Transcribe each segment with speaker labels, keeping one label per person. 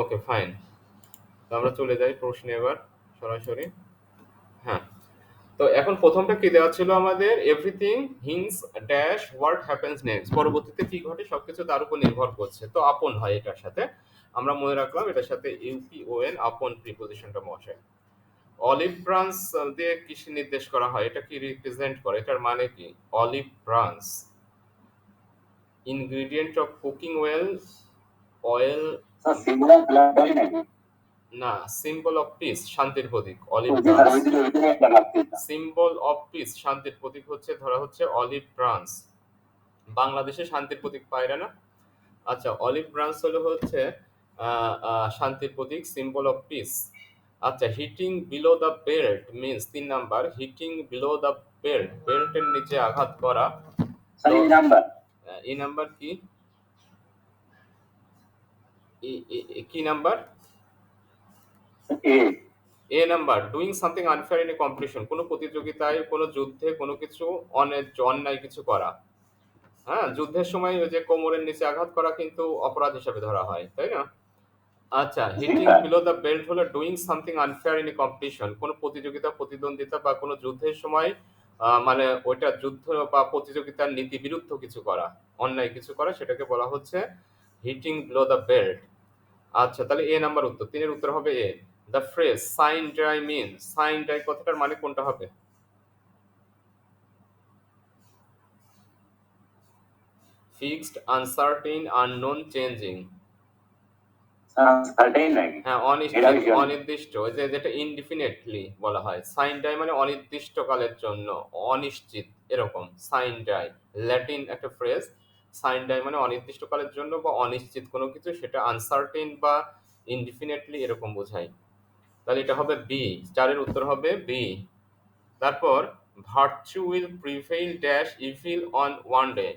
Speaker 1: ওকে, fine. তো আমরা চলে যাই প্রশ্নে এবার সরাসরি। হ্যাঁ, তো এখন প্রথমটা কি দেওয়া ছিল আমাদের? Everything hinges dash what happens next, পরবর্তীতে কি ঘটে সবকিছু তার উপর নির্ভর করছে। তো আপন হয় এটার সাথে, আমরা মনে রাখলাম এটার সাথে ইউপিওএন আপন প্রিপোজিশনটা বসে। অলিভ ব্রাঞ্চ দিয়ে কিসে নির্দেশ করা হয়, এটা কি রিপ্রেজেন্ট করে, এটার মানে কি? Olive branch ingredient of cooking oil.
Speaker 2: Sir symbol blood বলি নাকি?
Speaker 1: না, সিম্বল অফ পিস, শান্তির প্রতীক অলিভ
Speaker 2: জি স্যার,
Speaker 1: ব্রাঞ্চ।
Speaker 2: ওই দিকে একটা লাগছে স্যার।
Speaker 1: সিম্বল অফ পিস, শান্তির প্রতীক হচ্ছে ধরা হচ্ছে অলিভ ব্রাঞ্চ। বাংলাদেশে শান্তির প্রতীক পায়রা না। আচ্ছা, অলিভ ব্রাঞ্চ হলো হচ্ছে শান্তির প্রতীক, সিম্বল অফ পিস। আচ্ছা, hitting below the belt means, 3 number, hitting below the belt, বেল্টের নিচে আঘাত করা।
Speaker 2: স্যার
Speaker 1: তো
Speaker 2: এই নাম্বার
Speaker 1: এই নাম্বার কি? কি number?
Speaker 2: A.
Speaker 1: A number, doing something unfair in a competition, কোনো প্রতিযোগিতায়, কোনো যুদ্ধে, কোনো কিছু অন্যায় কিছু করা। হ্যাঁ, যুদ্ধের সময় ওই যে কোমরের নিচে আঘাত করা কিন্তু অপরাধ হিসাবে ধরা হয়, তাই না? আচ্ছা,
Speaker 2: জি
Speaker 1: hitting
Speaker 2: sir.
Speaker 1: Below the belt হলো doing something unfair in a competition, কোনো প্রতিযোগিতা, প্রতিদ্বন্দ্বিতা বা কোনো যুদ্ধের সময় মানে ওইটা যুদ্ধ বা প্রতিযোগিতার নীতি বিরুদ্ধ কিছু করা, অন্যায় কিছু করা, সেটাকে বলা হচ্ছে হিটিং বিলো দ্য বেল্ট। আচ্ছা, তাহলে এ নাম্বার উত্তর, 3-এর উত্তর হবে A. The phrase sine die mean, sine die কথাটার মানে কোনটা হবে? Fixed, uncertain, unknown, changing.
Speaker 2: Sir certain নাকি?
Speaker 1: হ্যাঁ,
Speaker 2: এটা
Speaker 1: অনিশ্চিত,
Speaker 2: কি জানি?
Speaker 1: অনির্দিষ্ট, ওই যে যেটা ইনডিফিনিটলি বলা হয়। সাইন ডাই মানে অনির্দিষ্ট কালের জন্য, অনিশ্চিত, এরকম সাইন ডাই। ল্যাটিন একটা ফ্রেজ। সাইন ডাই মানে অনির্দিষ্ট কালের জন্য বা অনিশ্চিত কোনো কিছু, সেটা আনসার্টেইন বা ইনডিফিনিটলি এরকম বোঝায়। তাহলে এটা হবে বি, 4-এর উত্তর হবে বি। তারপর, virtue will prevail dash evil on one day,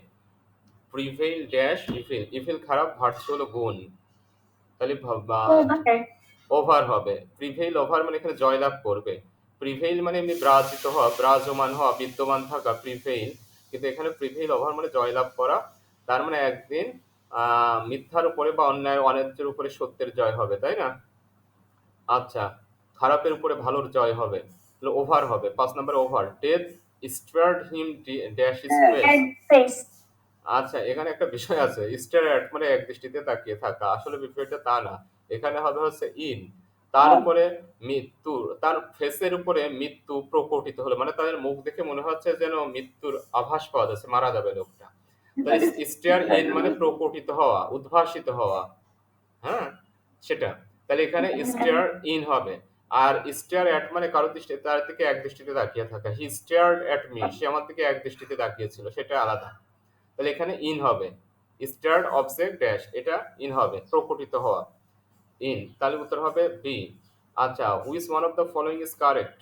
Speaker 1: prevail dash evil, evil খারাপ, ভার্চু হলো গুণ। তাহলে ওভার হবে। প্রিভেইল ওভার মানে এখানে জয়লাভ করবে। প্রিভেইল মানে এমনি বিরাজিত হওয়া, বিরাজমান হওয়া, বিদ্যমান থাকা, প্রিভেইল। কিন্তু এখানে প্রিভেইল ওভার মানে জয়লাভ করা। তার মানে একদিন মিথ্যার উপরে বা অন্যায় অন্যায্যের উপরে সত্যের জয় হবে, তাই না? আচ্ছা, খারাপের উপরে ভালোর জয় হবে, তাহলে ওভার হবে। 5 নম্বরে over, death stirred him dash is face. আচ্ছা, এখানে একটা বিষয় আছে, স্টার অ্যাট মানে এক দৃষ্টিতে তাকিয়ে থাকা, আসলে বিষয়টা তা না। এখানে হবে হচ্ছে ইন, তার
Speaker 2: হ্যাঁ।
Speaker 1: উপরে মৃত্যু, তার ফেসের উপরে মৃত্যু প্রকটিত হলো, মানে তাদের মুখ দেখে মনে হচ্ছে যেন মৃত্যুর আভাস পাওয়া যাচ্ছে, মারা যাবে লোকটা। তাহলে স্টার ইন মানে প্রকটিত হওয়া, উদ্ভাসিত হওয়া। হ্যাঁ, সেটা। তাহলে এখানে স্টার ইন হবে। আর স্টার অ্যাট মানে কারো দৃষ্টি, তার দিকে এক দৃষ্টিতে তাকিয়ে থাকা। হি স্টার্ড অ্যাট মি, সে আমার দিকে এক দৃষ্টিতে তাকিয়েছিল, সেটা আলাদা। তাহলে এখানে ইন হবে। স্টার্ড অবজেক্ট ড্যাশ, এটা ইন হবে, প্রকটিত হওয়া, ইন। তাহলে উত্তর হবে বি। আচ্ছা, which one of the following is correct?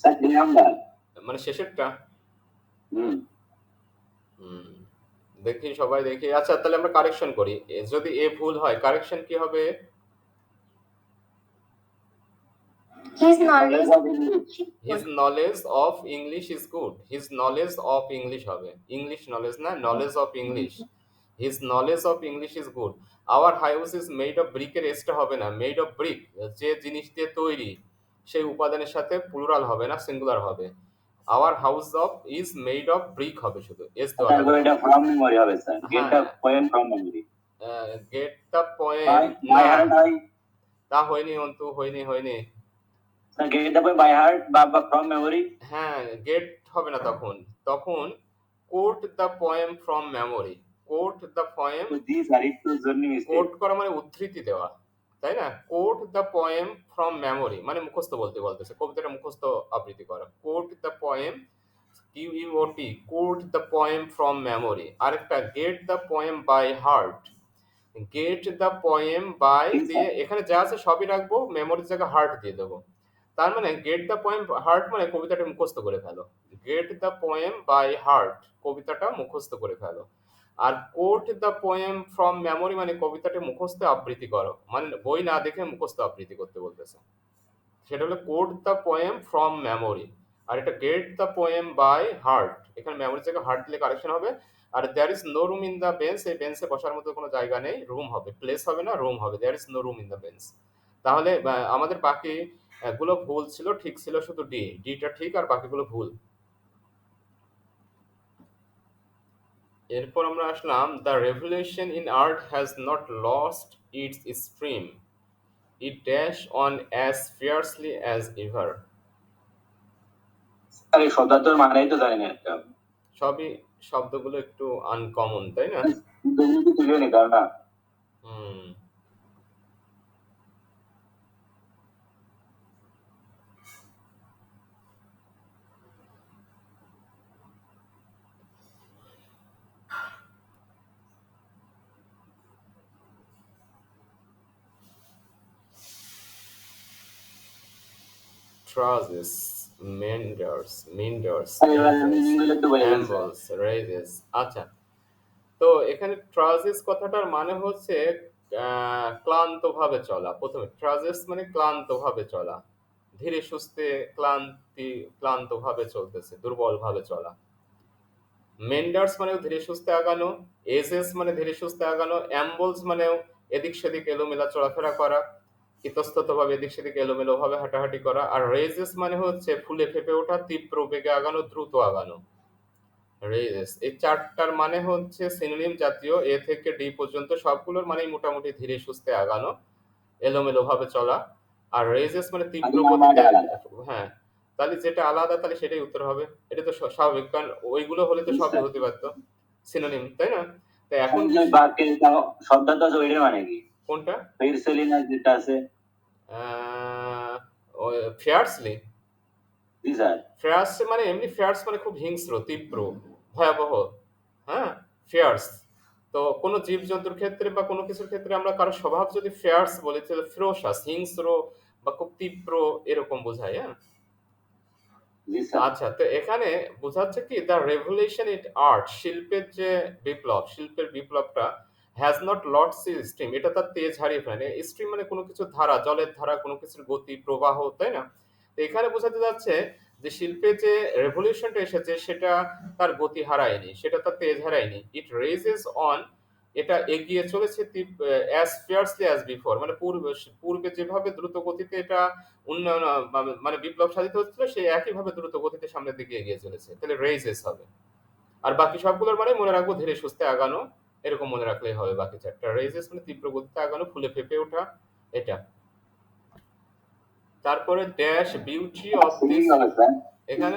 Speaker 2: Sir 3 number.
Speaker 1: মানে শেষেরটা?
Speaker 2: হুম।
Speaker 1: হুম, দেখি, সবাই দেখি। আচ্ছা, তাহলে আমরা কারেকশন করি। যদি এ ভুল হয়, কারেকশন কি হবে?
Speaker 2: His knowledge of English.
Speaker 1: His knowledge of English is good, his knowledge of English হবে, ইংলিশ নলেজ না, knowledge of English. His knowledge of English is good. Our house is made of ব্রিকের এসটা হবে না, made of brick, যে জিনিস দিয়ে তৈরি সেই উপাদানের সাথে প্লুরাল হবে না, সিঙ্গুলার হবে। Our house of is made of brick হবে, শুধু এস দেওয়া
Speaker 2: স্যার
Speaker 1: যাবে না।
Speaker 2: এটা ফ্রম মেমরি হবে স্যার। গেট
Speaker 1: হ্যাঁ,
Speaker 2: the poem from memory.
Speaker 1: Get the poem,
Speaker 2: by by
Speaker 1: না,
Speaker 2: হার্ট হয়।
Speaker 1: তা হয়নি অন্তু, হয়নি, হয়নি।
Speaker 2: Sir get the poem by heart বা ফ্রম মেমরি।
Speaker 1: হ্যাঁ, গেট হবে না তখন, তখন quote the poem from memory, quote the poem.
Speaker 2: তো জি স্যার, একটু জন্য মিস্টেক।
Speaker 1: কোট করা মানে উদ্ধৃতি দেওয়া, তাই না? Quote the poem from memory মানে মুখস্থ বলতে বলতেছে, কবিতাটা মুখস্থ আবৃত্তি করা। Quote the poem, QUOT, quote the poem from memory. আরেকটা, get the poem by heart, get the poem by
Speaker 2: জি
Speaker 1: দিয়ে
Speaker 2: স্যার।
Speaker 1: এখানে যা আছে সবই রাখবো, মেমোরির জায়গায় হার্ট দিয়ে দেবো। তার মানে গেট দ্য পোয়েম হার্ট মানে কবিতাটা মুখস্থ করে ফেলো। Get the poem by heart, কবিতাটা মুখস্থ করে ফেলো। আর quote the poem from memory মানে কবিতাটা মুখস্থ আবৃত্তি করো, মানে বই না দেখে মুখস্থ আবৃত্তি করতে বলতেছে। সেটা হলো quote the poem from memory, আর এটা get the poem by heart. এখানে মেমোরি থেকে হার্ট দিলে কারেকশন হবে। আর there is no room in the bench, এই বেঞ্চে বসার মতো কোনো জায়গা নেই, রুম হবে, প্লেস হবে না, রুম হবে, there is no room in the bench. তাহলে আমাদের বাকি গুলো ভুল ছিল, ঠিক ছিল শুধু ডিটা ঠিক আর বাকিগুলো ভুল। এরপর আমরা আসলাম, the revolution in art has not lost its stream, it dash on as fiercely as ever.
Speaker 2: Sir এই শব্দার্থের মানেই তো জানি না একটা।
Speaker 1: সবই শব্দগুলো একটু আনকমন, তাই না?
Speaker 2: তুমি কি তুলে নি কারণ না
Speaker 1: হুম। Trousers, menders,
Speaker 2: এবার আমি ইংলিশে একটু বলে দিচ্ছি।
Speaker 1: ambles, raises। আচ্ছা, তো এখানে ট্রাজেস কথাটার মানে হচ্ছে ক্লান্ত ভাবে চলা। প্রথমে ট্রাজেস মানে ক্লান্ত ভাবে চলা, ধীরে সুস্থে ক্লান্ত ভাবে চলতেছে, দুর্বল ভাবে চলা। মেন্ডার্স মানেও ধীরে সুস্থে আগানো, এজেস মানে ধীরে সুস্থে আগানো, অ্যাম্বলস মানেও এদিক সেদিক এলোমেলা চলাফেরা করা, ইতস্তত ভাবে এদিক সেদিক এলোমেলো ভাবে হাঁটাহাঁটি করা। আর রেজেস মানে হচ্ছে ফুলে ফেপে ওঠা, তীব্র বেগে আগানো, দ্রুত আগানো। রেজেস এই চারটার মানে হচ্ছে সিনোনিম জাতীয়, এ থেকে ডি পর্যন্ত সবগুলোর মানে মোটামুটি ধীরে সুস্থে আগানো, এলোমেলো ভাবে চলা। আর রেজেস মানে তীব্র গতিতে। হ্যাঁ, তাহলে যেটা আলাদা তাহলে সেটাই উত্তর হবে। এটা তো স্বাভাবিক, কারণ ওইগুলো হলে তো সবই হতে পারতো সিনোনিম, তাই না? তো এখন
Speaker 2: বাক্যের শব্দার্থ আছে ওইটার মানে কি?
Speaker 1: কোনটা?
Speaker 2: ফেয়ারসলি না যেটা আছে
Speaker 1: ফেয়ার্সলি।
Speaker 2: জি স্যার।
Speaker 1: ফেয়ার্স মানে এমনি, ফেয়ার্স মানে খুব হিংস্র, তীব্র, ভয়াবহ। হ্যাঁ, ফেয়ার্স। তো কোনো জীবজন্তুর ক্ষেত্রে বা কোনো কিছুর ক্ষেত্রে আমরা কারো স্বভাব যদি ফেয়ার্স বলি তাহলে ফেরোসাস, হিংস্র বা খুব তীব্র এরকম বোঝায়। হ্যাঁ,
Speaker 2: জি স্যার।
Speaker 1: আচ্ছা, তো এখানে বোঝাচ্ছে কি, দ্য রেভলিউশন ইন আর্ট, শিল্পের যে বিপ্লব, শিল্পের বিপ্লবটা has not lost its stream, এটা তার তেজ হারিয়ে ফেলেনি। স্ট্রিম মানে কোনো কিছুর ধারা, জলের ধারা, কোনো কিছুর গতি প্রবাহ, তাই না? তো এখানে বোঝাতে যাচ্ছে যে শিল্পে যে রেভলিউশনটা এসেছে সেটা তার গতি হারায়নি, সেটা তার তেজ হারায়নি। ইট রেজেস অন, এটা এগিয়ে চলেছে অ্যাজ ফিয়ার্সলি অ্যাজ বিফোর, মানে পূর্বে যেভাবে দ্রুত গতিতে এটা উন্নয়ন মানে বিপ্লব সাধিত হচ্ছিল, সেই একইভাবে দ্রুত গতিতে সামনের দিকে এগিয়ে চলেছে। তাহলে রেইজেস হবে। আর বাকি সবগুলোর মানে মনে রাখবো ধীরে সুস্থে আগানো, এরকম মনে রাখলেই হবে বাকি চারটা। রেইজেস মানে তীব্র গতিতে আগানো, ফুলে ফেপে ওঠা, এটা। তারপরে ড্যাশ বিউটি অফ দিস, এখানে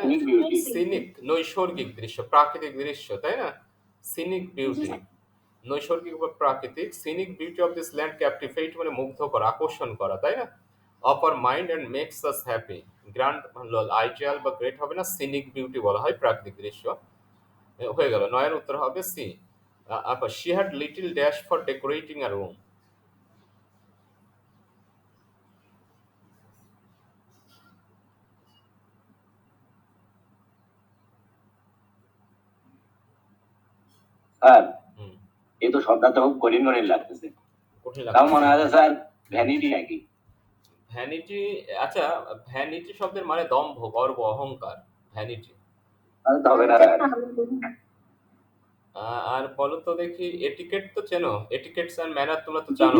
Speaker 1: সিনিক, নৈসর্গিক দৃশ্য, প্রাকৃতিক দৃশ্য, তাই না? সিনিক বিউটি, নৈসর্গিক বা প্রাকৃতিক। Scenic beauty of this land captivate মানে মুগ্ধ করা, আকর্ষণ করা, তাই না? Of our mind and makes us happy. Grand ideal বা গ্রেট হবে না, সিনিক বিউটি বলা হয় প্রাকৃতিক দৃশ্য। হয়ে গেল, নয়ের উত্তর হবে সি। আবার she had little dash for decorating a room.
Speaker 2: Sir
Speaker 1: hmm,
Speaker 2: এই তো শব্দটা খুব কঠিন কঠিন লাগতেছে।
Speaker 1: কঠিন
Speaker 2: তাও মনে
Speaker 1: লাগছে।
Speaker 2: হয় স্যার ভ্যানিটি নাকি?
Speaker 1: ভ্যানিটি, আচ্ছা, ভ্যানিটি শব্দের মানে দম্ভ, গর্ব, অহংকার, ভ্যানিটি।
Speaker 2: হবে না স্যার।
Speaker 1: আর বলো তো দেখি, এটিকেট তো চেনো, এটিকেটস এন্ড ম্যানার তোমরা তো জানো,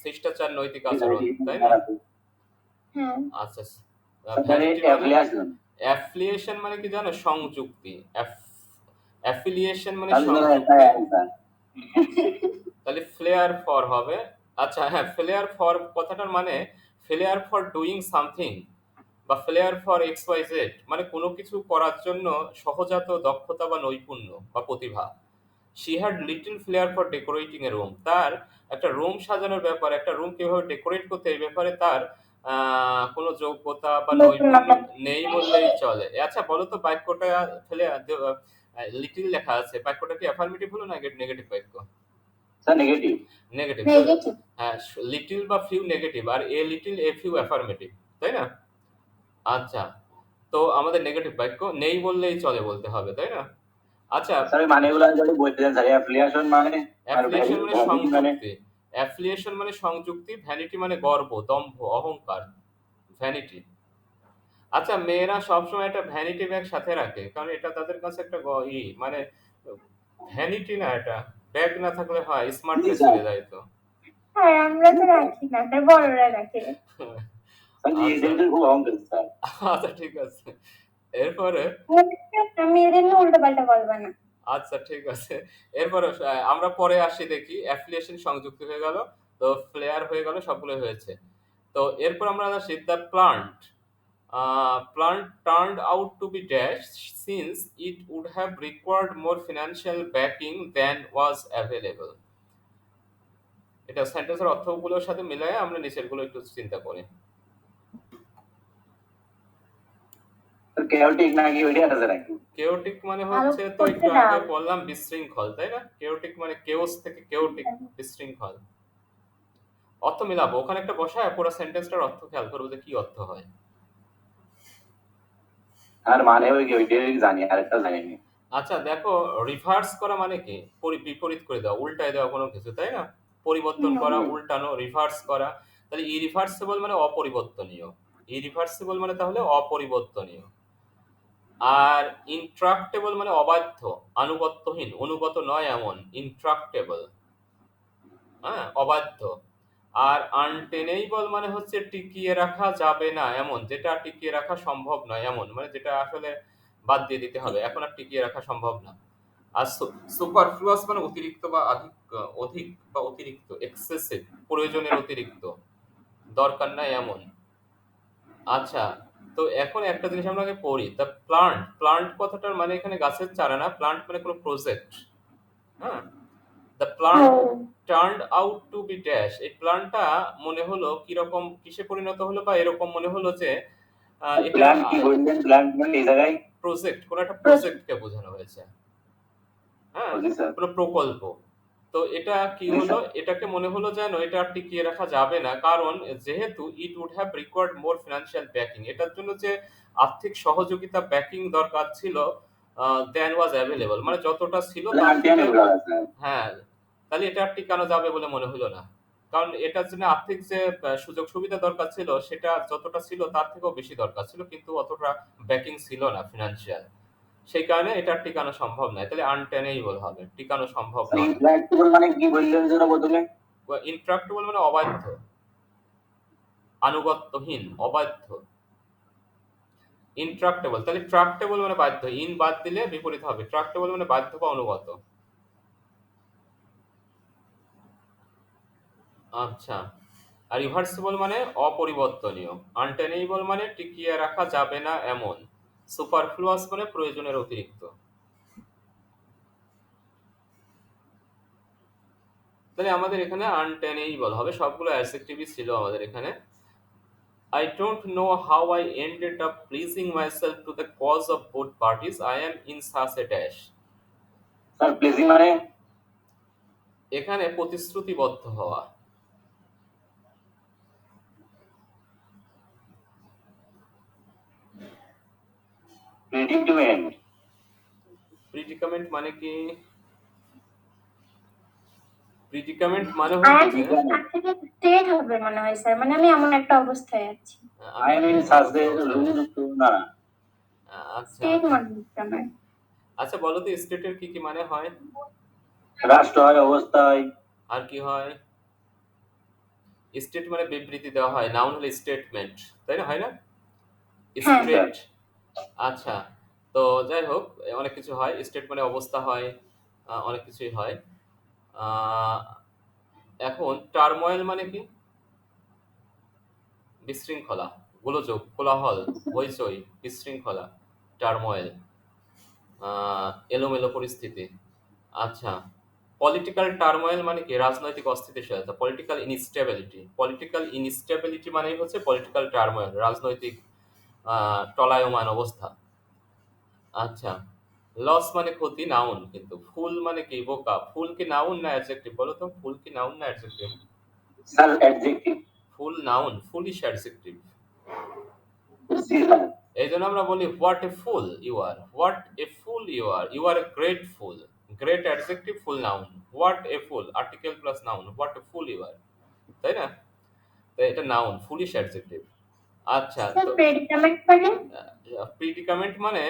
Speaker 1: শিষ্টাচার, নৈতিক আচরণ, তাই না? আচ্ছা, ভ্যানিটি মানে অ্যাফিলিয়েশন মানে কি জানো? সংযুক্তি। অ্যাফিলিয়েশন মানে সংযুক্তি, তাহলে ফ্লেয়ার ফর হবে। আচ্ছা হ্যাঁ, ফ্লেয়ার ফর কথাটার মানে ফ্লেয়ার ফর ডুইং সামথিং বা flair for X Y Z, মানে কোনো কিছু করার জন্য সহজাত দক্ষতা বা নৈপুণ্য বা প্রতিভা। She had little flair for decorating a room, তার একটা রুম সাজানোর ব্যাপারে, একটা রুম কিভাবে ডেকোরেট করতে, এই ব্যাপারে তার কোনো যোগ্যতা বা নৈপুণ্য নেই বললেই চলে। আচ্ছা বলো তো, বাক্যটা লিটিল লেখা আছে, বাক্যটা কি অ্যাফার্মেটিভ হলো না নেগেটিভ বাক্য?
Speaker 2: Sir negative.
Speaker 1: নেগেটিভ। হ্যাঁ, লিটিল বা ফিউ নেগেটিভ, আর a little a few affirmative, তাই না? আচ্ছা, তো আমাদের নেগেটিভ বাক্য নেই বললেই চলে বলতে হবে, তাই না? আচ্ছা,
Speaker 2: স্যার মানেগুলো যদি বলতে দেন স্যার। অ্যাফিলিয়েশন মানে আর
Speaker 1: অ্যাফিলিয়েশন মানে
Speaker 2: ভ্যানিটি মানে
Speaker 1: সংযুক্তি, অ্যাফিলিয়েশন মানে সংযুক্তি, ভ্যানিটি মানে গর্ব, দম্ভ, অহংকার, ভ্যানিটি। আচ্ছা, মেয়েরা সবসময় একটা ভ্যানিটি ব্যাগ সাথে রাখে। কারণ এটা তাদের কাছে একটা মানে ভ্যানিটি না এটা। ব্যাগ না থাকলে হয়,
Speaker 2: জি
Speaker 1: স্মার্টনেস
Speaker 2: স্যার।
Speaker 1: চলে যায় তো।
Speaker 3: হ্যাঁ, আমরা তো রাখি না, তার বড়রা রাখে।
Speaker 2: স্যার জি, এটা
Speaker 1: আচ্ছা,
Speaker 2: কিন্তু খুব অহংকার স্যার।
Speaker 1: আচ্ছা ঠিক আছে। এরপরে
Speaker 3: মেয়েদের নিয়ে উল্টো পাল্টা বলবা না।
Speaker 1: আচ্ছা ঠিক আছে। এরপরে আমরা পরে আসি দেখি অ্যাফিলিয়েশন সংযুক্ত হয়ে গেল। তো ফ্লেয়ার হয়ে গেল, সবগুলো হয়েছে। তো এরপর আমরা আসি the plant. Plant turned out to be dashed since it would have required more financial backing than was available. এটা সেন্টেন্সের অর্থগুলোর সাথে মিলায়ে আমরা নিচেরগুলো একটু চিন্তা করি।
Speaker 2: কেওটিক নাকি ওইটা আছে নাকি?
Speaker 1: কেওটিক মানে
Speaker 3: আরো
Speaker 1: হচ্ছে তো
Speaker 3: করতে
Speaker 1: একটু আগে
Speaker 3: দাও।
Speaker 1: বললাম বিশৃঙ্খল, তাই না? কেওটিক মানে কেওস থেকে কেওটিক, বিশৃঙ্খল। অর্থ মিলাবো। ওখানে একটা বসায় পুরো সেন্টেন্সটার অর্থ খেয়াল করবো যে কি অর্থ হয়।
Speaker 2: আর মানে ওই ওইটাই জানি, আরেকটা জানি না।
Speaker 1: আচ্ছা দেখো, রিভার্স করা মানে কি? বিপরীত করে দেওয়া, উল্টায় দেওয়া কোনো কিছু, তাই না? পরিবর্তন করা,
Speaker 2: হুম।
Speaker 1: উল্টানো, রিভার্স করা। তাহলে ইরিভার্সিবল মানে অপরিবর্তনীয়। ইরিভার্সিবল মানে তাহলে অপরিবর্তনীয়। আর ইনট্রাক্টেবল মানে অবাধ্য, আনুগত্যহীন, অনুগত নয় এমন, ইনট্রাক্টেবল। হ্যাঁ, অবাধ্য। আর আনটেনেবল মানে হচ্ছে টিকিয়ে রাখা যাবে না এমন, যেটা টিকিয়ে রাখা সম্ভব নয় এমন, মানে যেটা আসলে বাদ দিয়ে দিতে হবে, এখন আর টিকিয়ে রাখা সম্ভব না। আর সুপারফ্লুয়াস মানে অতিরিক্ত বা অধিক বা অতিরিক্ত, এক্সেসিভ, প্রয়োজনের অতিরিক্ত, দরকার নাই এমন। আচ্ছা, তো এখন একটা জিনিস আমরা আগে পড়ি। দ্য প্লান্ট, প্লান্ট কথাটার মানে এখানে গাছের চারা না, প্লান্ট মানে কোনো প্রজেক্ট। হ্যাঁ, the plant turned out to be dash. এই প্ল্যানটা মনে হলো কিরকম, কিসে পরিণত হলো, বা এরকম মনে হলো যে এটা
Speaker 2: প্ল্যান কি বললেন? প্ল্যান মানে এই জায়গায়?
Speaker 1: প্রজেক্ট, কোন একটা প্রজেক্টকে বোঝানো হয়েছে। হ্যাঁ,
Speaker 2: জি স্যার।
Speaker 1: কোনো প্রকল্প। তো এটা কি
Speaker 2: জি
Speaker 1: হলো,
Speaker 2: স্যার।
Speaker 1: এটাকে মনে হলো যেন এটা আর টিকিয়ে রাখা যাবে না, কারণ যেহেতু it would have required more financial backing, এটার জন্য যে আর্থিক সহযোগিতা ব্যাকিং দরকার ছিল, দেন ওয়াজ অ্যাভেলেবল, মানে যতটা ছিল
Speaker 2: তাহলে
Speaker 1: তার থেকে।
Speaker 2: আনটেনেবল আছে স্যার।
Speaker 1: হ্যাঁ, তাহলে এটা আর টিকানো যাবে বলে মনে হলো না। কারণ এটার জন্য আর্থিক যে সুযোগ সুবিধা দরকার ছিল, সেটা যতটা ছিল তার থেকেও বেশি দরকার ছিল, কিন্তু অতটা ব্যাকিং ছিল না ফিনান্সিয়াল। সেই কারণে এটা আর টিকানো সম্ভব নয়। তাহলে আনটেনেবল হবে, টিকানো সম্ভব
Speaker 2: স্যার
Speaker 1: নয়।
Speaker 2: ইনট্রাক্টেবল মানে কি বললেন যেন প্রথমে?
Speaker 1: ইনট্রাক্টেবল মানে অবাধ্য, আনুগত্যহীন, অবাধ্য। ইনট্রাক্টেবল, তাহলে ট্রাক্টেবল মানে বাধ্য, ইন বাদ দিলে বিপরীত হবে, ট্রাক্টেবল মানে বাধ্য বা অনুগত। আচ্ছা, আর রিভার্সিবল মানে অপরিবর্তনীয়, আনটেনেবল মানে টিকিয়ে রাখা যাবে না এমন, সুপারফ্লুয়াস মানে প্রয়োজনের অতিরিক্ত। তাহলে আমাদের এখানে আনটেনেবল হবে, সবগুলো অ্যাডজেক্টিভই ছিল আমাদের এখানে। I don't know how I ended up pleasing myself to the cause of both parties. I am in such a dash.
Speaker 2: Sir placing মানে?
Speaker 1: এখানে প্রতিশ্রুতিবদ্ধ হওয়া।
Speaker 2: প্রেডিক্টমেন্ট।
Speaker 1: প্রিডিকামেন্ট মানে কি? প্রিডিকামেন্ট মানে
Speaker 3: আর
Speaker 1: হচ্ছে,
Speaker 3: থেকে স্টেট হবে মনে হয় স্যার, মানে আমি এমন একটা অবস্থায় আছি।
Speaker 1: আমি
Speaker 2: I am in such a
Speaker 1: অবস্থায় আছি।
Speaker 2: না।
Speaker 1: আচ্ছা,
Speaker 3: স্টেট মনে হচ্ছে আমার।
Speaker 1: আচ্ছা বলো তো স্টেটের কি কি মানে হয়?
Speaker 2: রাষ্ট্র হয়, অবস্থা হয়।
Speaker 1: আর কি হয়? স্টেট মানে বিবৃতি দেওয়া হয়, নাউন হলে স্টেটমেন্ট, তাই না, হয় না?
Speaker 3: হ্যাঁ।
Speaker 1: স্টেট। আচ্ছা, তো যাই হোক, অনেক কিছু হয়, স্টেট মানে অবস্থা হয়, অনেক কিছুই হয়। আহ, এখন টার্ময়েল মানে কি? বিশৃঙ্খলা, গোলযোগ, কোলাহল, হইচই, বিশৃঙ্খলা, টার্ময়েল, এলোমেলো পরিস্থিতি। আচ্ছা, পলিটিক্যাল টার্ময়েল মানে কি? রাজনৈতিক অস্থিতিশীলতা, পলিটিক্যাল ইনস্টেবিলিটি। পলিটিক্যাল ইনস্টেবিলিটি মানেই হচ্ছে পলিটিক্যাল টার্ময়েল, রাজনৈতিক টলায়মান অবস্থা। আচ্ছা, লস মানে ক্ষতি, নাউন, কিন্তু ফুল মানে কি? বোকা। ফুল কি নাউন না অ্যাডজেক্টিভ বলো তো? ফুল কি নাউন না adjective?
Speaker 2: Sir adjective.
Speaker 1: Fool noun, foolish adjective.
Speaker 2: জি স্যার।
Speaker 1: এই জন্য আমরা বলি what a fool you are, what a fool you are, you are a great fool. Great adjective, fool noun. What a fool, article plus noun, what a fool you are, তাই না? তো এটা noun, foolish adjective. আচ্ছা,
Speaker 3: sir
Speaker 1: তো
Speaker 3: predicament মানে?
Speaker 1: প্রিডিকামেন্ট মানে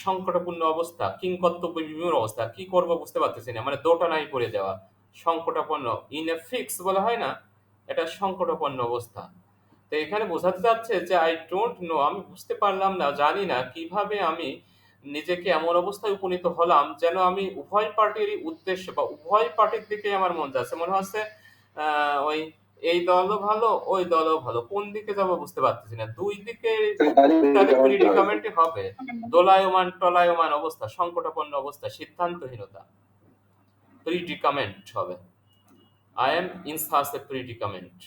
Speaker 1: সংকটাপূর্ণ অবস্থা, কিংকর্তব্যবিমূঢ় অবস্থা। কি করব বুঝতে পারতেছি না। মানে দোটানায় পড়ে যাওয়া। সংকটাপন্ন, ইন এ ফিক্স বলা হয় না? এটা সংকটাপন্ন অবস্থা। তো এখানে বোঝাতে চাচ্ছে যে I don't know, আমি বুঝতে পারলাম না, জানি না কিভাবে আমি নিজেকে এমন অবস্থায় উপনীত হলাম যেন আমি উভয় পার্টিরই উদ্দেশ্য বা উভয় পার্টির দিকেই আমার মন যাচ্ছে। মনে হচ্ছে ওই এই দলও ভালো, ওই দলও ভালো। কোন দিকে যাবো বুঝতে পারতেছি না। ২ দিকে
Speaker 2: তাহলে
Speaker 1: তাহলে
Speaker 2: predicament হবে।
Speaker 1: প্রিডিকামেন্টই হবে। দোলায়মান টলায়মান অবস্থা, সংকটাপন্ন অবস্থা, সিদ্ধান্তহীনতা। প্রিডিকামেন্ট হবে। I am in such a predicament.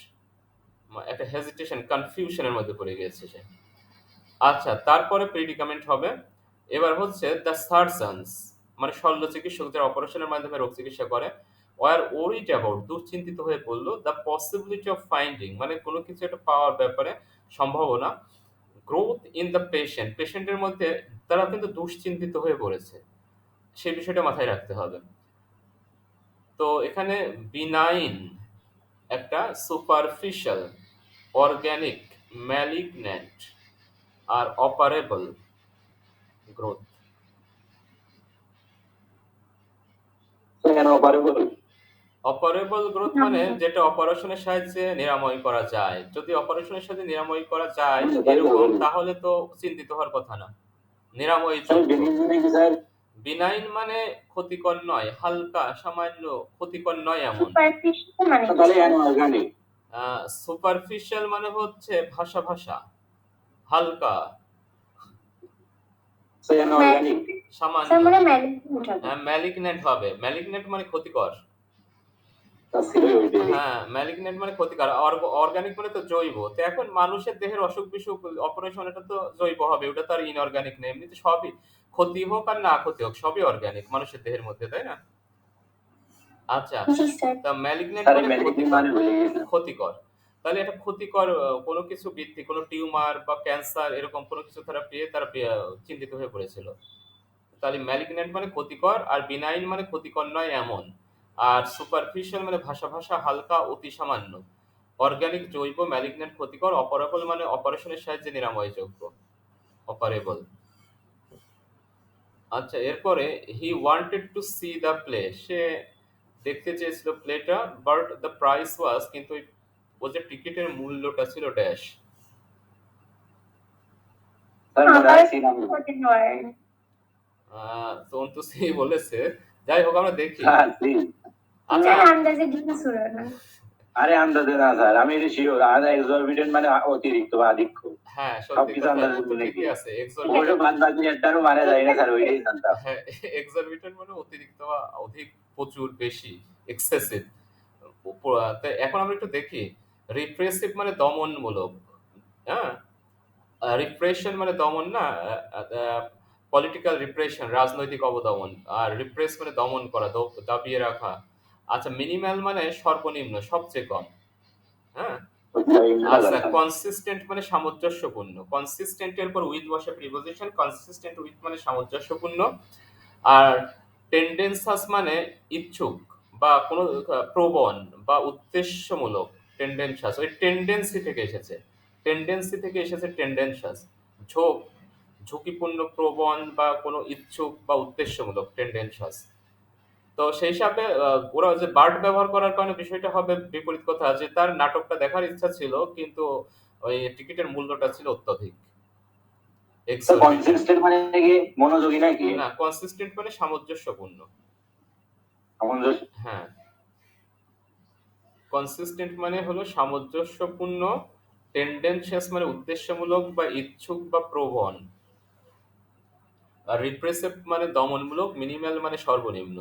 Speaker 1: একটা হেজিটেশন, কনফিউশন এর মধ্যে পড়ে গিয়েছে সে। আচ্ছা, তারপরে প্রিডিকামেন্ট হবে। এবার হচ্ছে দ্য সার্জনস, মানে শল্য চিকিৎসক যারা অপারেশনের মাধ্যমে রোগ চিকিৎসা করে, ওয়ার ওরিড অ্যাবাউট, দুশ্চিন্তিত হয়ে পড়লো, দ্য পসিবিলিটি অফ ফাইন্ডিং, মানে কোনো কিছু একটা পাওয়ার ব্যাপারে সম্ভাবনা, গ্রোথ ইন দ্য পেশেন্ট, পেশেন্টের মধ্যে তারা কিন্তু দুশ্চিন্তিত হয়ে পড়েছে। সেই বিষয়টা মাথায় রাখতে হবে। তো এখানে বিনাইন একটা, সুপারফিশিয়াল, অর্গানিক, ম্যালিগন্যান্ট আর অপারেবল গ্রোথ।
Speaker 2: কেন operable?
Speaker 1: অপারেবল গ্রোথ মানে যেটা অপারেশনের সাহায্যে নিরাময় করা যায়। যদি অপারেশনের সাহায্যে নিরাময় করা যায়
Speaker 2: তাই
Speaker 1: এরকম,
Speaker 2: হবে।
Speaker 1: তাহলে তো চিন্তিত হওয়ার কথা না।
Speaker 2: স্যার
Speaker 1: নিরাময়যোগ্য।
Speaker 2: benign মানে কি স্যার?
Speaker 1: বিনাইন মানে ক্ষতিকর নয়, হালকা, সামান্য ক্ষতিকর নয় এমন।
Speaker 3: সুপারফিশিয়াল মানে কি
Speaker 2: তাহলে
Speaker 3: স্যার?
Speaker 2: inorganic।
Speaker 1: সুপারফিশিয়াল মানে হচ্ছে ভাসা ভাসা, হালকা,
Speaker 2: স্যার inorganic।
Speaker 1: সামান্য।
Speaker 3: স্যার মানে ম্যালিগনেন্ট হবে।
Speaker 1: ম্যালিগন্যান্ট হবে। ম্যালিগন্যান্ট মানে ক্ষতিকর।
Speaker 2: তা ছিলই ওইটাই।
Speaker 1: হ্যাঁ, ম্যালিগন্যান্ট মানে ক্ষতিকর। অর্গানিক মানে তো জৈব। তো এখন মানুষের দেহের অসুখ-বিসুখ, অপারেশন, এটা তো জৈব হবে। ওটা তো আর ইনঅর্গানিক না। এমনিতে সবই, ক্ষতি হোক আর না ক্ষতি হোক, সবই অর্গানিক মানুষের দেহের মধ্যে, তাই না? আচ্ছা,
Speaker 3: জি স্যার।
Speaker 1: তা ম্যালিগন্যান্ট
Speaker 2: স্যার
Speaker 1: মানে
Speaker 2: malignant
Speaker 1: ক্ষতিকর।
Speaker 2: মানে ভুলে গেছিলাম।
Speaker 1: ক্ষতিকর। তাহলে এটা ক্ষতিকর, কোনো কিছু বৃদ্ধি, কোনো টিউমার বা ক্যান্সার এরকম কোনো কিছু তারা পেয়ে তারা চিন্তিত হয়ে পড়েছিল। তাহলে ম্যালিগন্যান্ট মানে ক্ষতিকর, আর বিনাইন মানে ক্ষতিকর নয় এমন। আর সুপারফিশিয়াল মানে ভাসা ভাসা, হালকা, অতি সামান্য। অর্গানিক জৈব, ম্যালিগন্যান্ট ক্ষতিকর, অপারেবল মানে অপারেশনের সাহায্যে নিরাময়যোগ্য। অপারেবল। আচ্ছা, এরপরে he wanted to see the play, সে দেখতে চেয়েছিল প্লেটা, বাট দ্য প্রাইস ওয়াজ, কিন্তু ও যে টিকিটের মূল্যটা ছিল ড্যাশ।
Speaker 2: স্যার মনে
Speaker 3: আবার
Speaker 2: হয় ছিলাম।
Speaker 3: হতে হয়।
Speaker 1: তন্তু সি বলেছে। যাই হোক, আমরা দেখি।
Speaker 2: Sir please.
Speaker 1: আচ্ছা,
Speaker 3: স্যার আন্দাজে গিয়ে শুরু না।
Speaker 2: আরে আন্দাজে না স্যার, আমি এটা শিওর। আর exorbitant মানে অতিরিক্ত বা আধিক্য।
Speaker 1: হ্যাঁ, সত্যি
Speaker 2: সবকিছু
Speaker 1: কথা,
Speaker 2: আন্দাজে
Speaker 1: উত্তর
Speaker 2: বলে কি?
Speaker 1: ঠিকই আছে।
Speaker 2: অবশ্য বাদ বাকি একটারও মানে যায় না স্যার, ওইটাই জানতাম।
Speaker 1: হ্যাঁ, এক্সরবিটেন্ট মানে অতিরিক্ত বা অধিক, প্রচুর, বেশি, এক্সেসিভ। তো এখন আমরা একটু দেখি। রিপ্রেসিভ মানে দমনমূলক। হ্যাঁ, রিপ্রেশন মানে দমন না, পলিটিক্যাল রিপ্রেশন, রাজনৈতিক অবদমন। আর রিপ্রেস মানে দমন করা, দাবিয়ে রাখা। আচ্ছা, মিনিমাল মানে সর্বনিম্ন, সবচেয়ে কম। হ্যাঁ।
Speaker 2: ওইটাই মেলা
Speaker 1: আচ্ছা,
Speaker 2: কথা।
Speaker 1: কনসিস্টেন্ট মানে সামঞ্জস্যপূর্ণ। কনসিস্টেন্ট এর পর উইথ বসে প্রিপোজিশন, কনসিস্টেন্ট উইথ মানে সামঞ্জস্যপূর্ণ। আর টেন্ডেন্সাস মানে ইচ্ছুক বা কোনো প্রবণ বা উদ্দেশ্যমূলক। টেন্ডেন্সাস ওই টেন্ডেন্সি থেকে এসেছে। টেন্ডেন্সি থেকে এসেছে টেন্ডেন্সাস। ঝোঁক, ঝুঁকিপূর্ণ, প্রবণ বা কোনো ইচ্ছুক বা উদ্দেশ্যমূলক, টেন্ডেন্সাস। তো সেই হিসাবে ওরা যে বার্ড ব্যবহার করার কারণে বিষয়টা হবে বিপরীত কথা, যে তার নাটকটা দেখার ইচ্ছা ছিল, কিন্তু ওই টিকিটের মূল্যটা ছিল অত্যধিক,
Speaker 2: স্যার
Speaker 1: এক্সরবিটেন্ট।
Speaker 2: কনসিস্টেন্ট মানে কি মনোযোগী নাকি?
Speaker 1: না, কনসিস্টেন্ট মানে সামঞ্জস্যপূর্ণ।
Speaker 2: সামঞ্জস্য।
Speaker 1: হ্যাঁ, কনসিস্টেন্ট মানে হলো সামঞ্জস্যপূর্ণ, টেন্ডেন্সিয়াস মানে উদ্দেশ্যমূলক বা ইচ্ছুক বা প্রবণ, আর রিপ্রেসিভ মানে দমনমূলক, মিনিমাল মানে সর্বনিম্ন।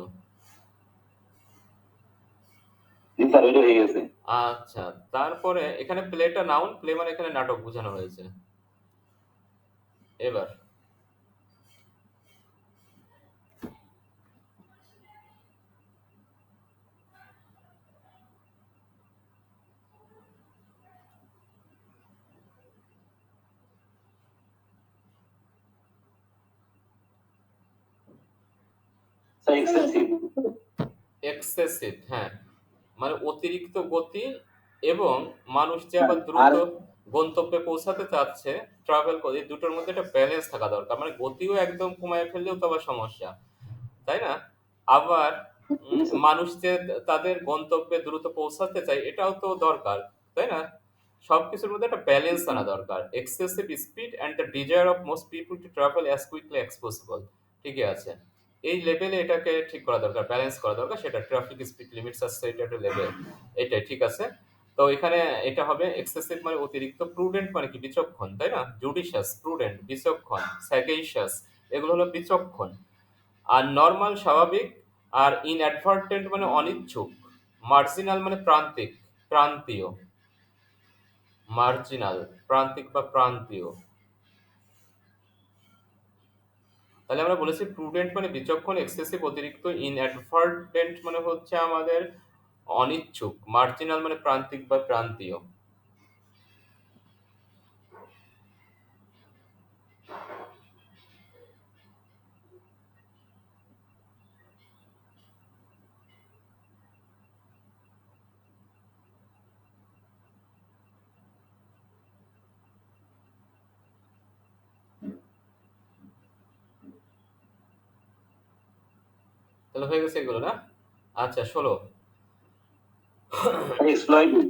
Speaker 2: জি স্যার, এটা হয়ে গেছে।
Speaker 1: আচ্ছা, তারপরে এখানে প্লেটা নাউন, প্লে মানে এখানে নাটক বোঝানো হয়েছে। এবার
Speaker 2: স্যার এক্সেসিভ।
Speaker 1: এক্সেসিভ, হ্যাঁ, মানে অতিরিক্ত গতি, এবং মানুষ যে আবার
Speaker 2: আর
Speaker 1: দ্রুত গন্তব্যে পৌঁছাতে চাচ্ছে, ট্রাভেল করে, এই দুটোর মধ্যে একটা ব্যালেন্স থাকা দরকার। মানে গতিও একদম কমায় ফেললেও তো আবার সমস্যা, তাই না? আবার মানুষ যে তাদের গন্তব্যে দ্রুত পৌঁছাতে চায়, এটাও তো দরকার, তাই না? সবকিছুর মধ্যে একটা ব্যালেন্স আনা দরকার। Excessive speed and the desire of most people to travel as quickly as possible. ঠিকই আছে। এই লেভেলে এটাকে ঠিক করা দরকার, ব্যালেন্স করা দরকার। সেটা ট্রাফিক স্পিড লিমিটস আর সেট এট লেভেল, এটাই ঠিক আছে। তো এখানে এটা হবে এক্সেসিভ মানে অতিরিক্ত, প্রুডেন্ট মানে কি বিচক্ষণ, তাই না? জুডিশিয়াস, প্রুডেন্ট, বিচক্ষণ, স্যাগেইশাস, এগুলো হলো বিচক্ষণ। আর নরমাল স্বাভাবিক, আর ইনঅ্যাডভার্টেন্ট মানে অনিচ্ছুক, মার্জিনাল মানে প্রান্তিক, প্রান্তীয়, মার্জিনাল, প্রান্তিক বা প্রান্তীয়। তাহলে আমরা বলেছি প্রুডেন্ট মানে বিচক্ষণ, এক্সেসিভ অতিরিক্ত, ইনঅ্যাডভার্টেন্ট মানে হচ্ছে আমাদের অনিচ্ছুক, মার্জিনাল মানে প্রান্তিক বা প্রান্তীয়। তাহলে হয়ে গেছে এগুলো না? আচ্ছা 16,
Speaker 2: এক্সপ্লয়েটিং।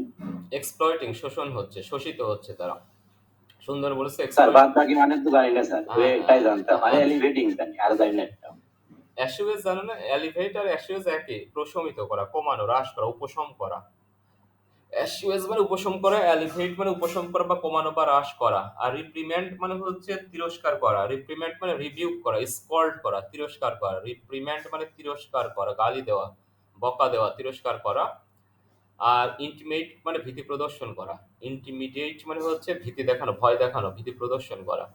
Speaker 1: এক্সপ্লয়টিং, শোষণ হচ্ছে, শোষিত হচ্ছে তারা। সুন্দর বলেছে
Speaker 2: স্যার
Speaker 1: এক্সপ্লয়েট।
Speaker 2: বাদ বাকি মানে তো জানি না স্যার, ওই
Speaker 1: হ্যাঁ,
Speaker 2: একটাই জানতাম, মানে
Speaker 1: আচ্ছা।
Speaker 2: এলিভেটিং জানি, আর জানি না একটা।
Speaker 1: অ্যাসুয়েজ জানো না? এলিভেট আর অ্যাসুয়েজ একই, প্রশমিত করা, কমানো, হ্রাস করা, উপশম করা। অ্যাসুয়েজ মানে উপশম করা, এলিভেট মানে উপশম করা বা কমানো বা হ্রাস করা। আর রিপ্রিমেন্ড মানে হচ্ছে তিরস্কার করা। রিপ্রিমেন্ড মানে রিবিউক করা, স্কল্ড করা, তিরস্কার করা। রিপ্রিমেন্ড মানে তিরস্কার করা, গালি দেওয়া, বকা দেওয়া, তিরস্কার করা। আর ইন্টিমেট মানে ভীতি প্রদর্শন করা। ইন্টিমিডিয়েট মানে হচ্ছে ভীতি দেখানো, ভয় দেখানো, ভীতি প্রদর্শন করা।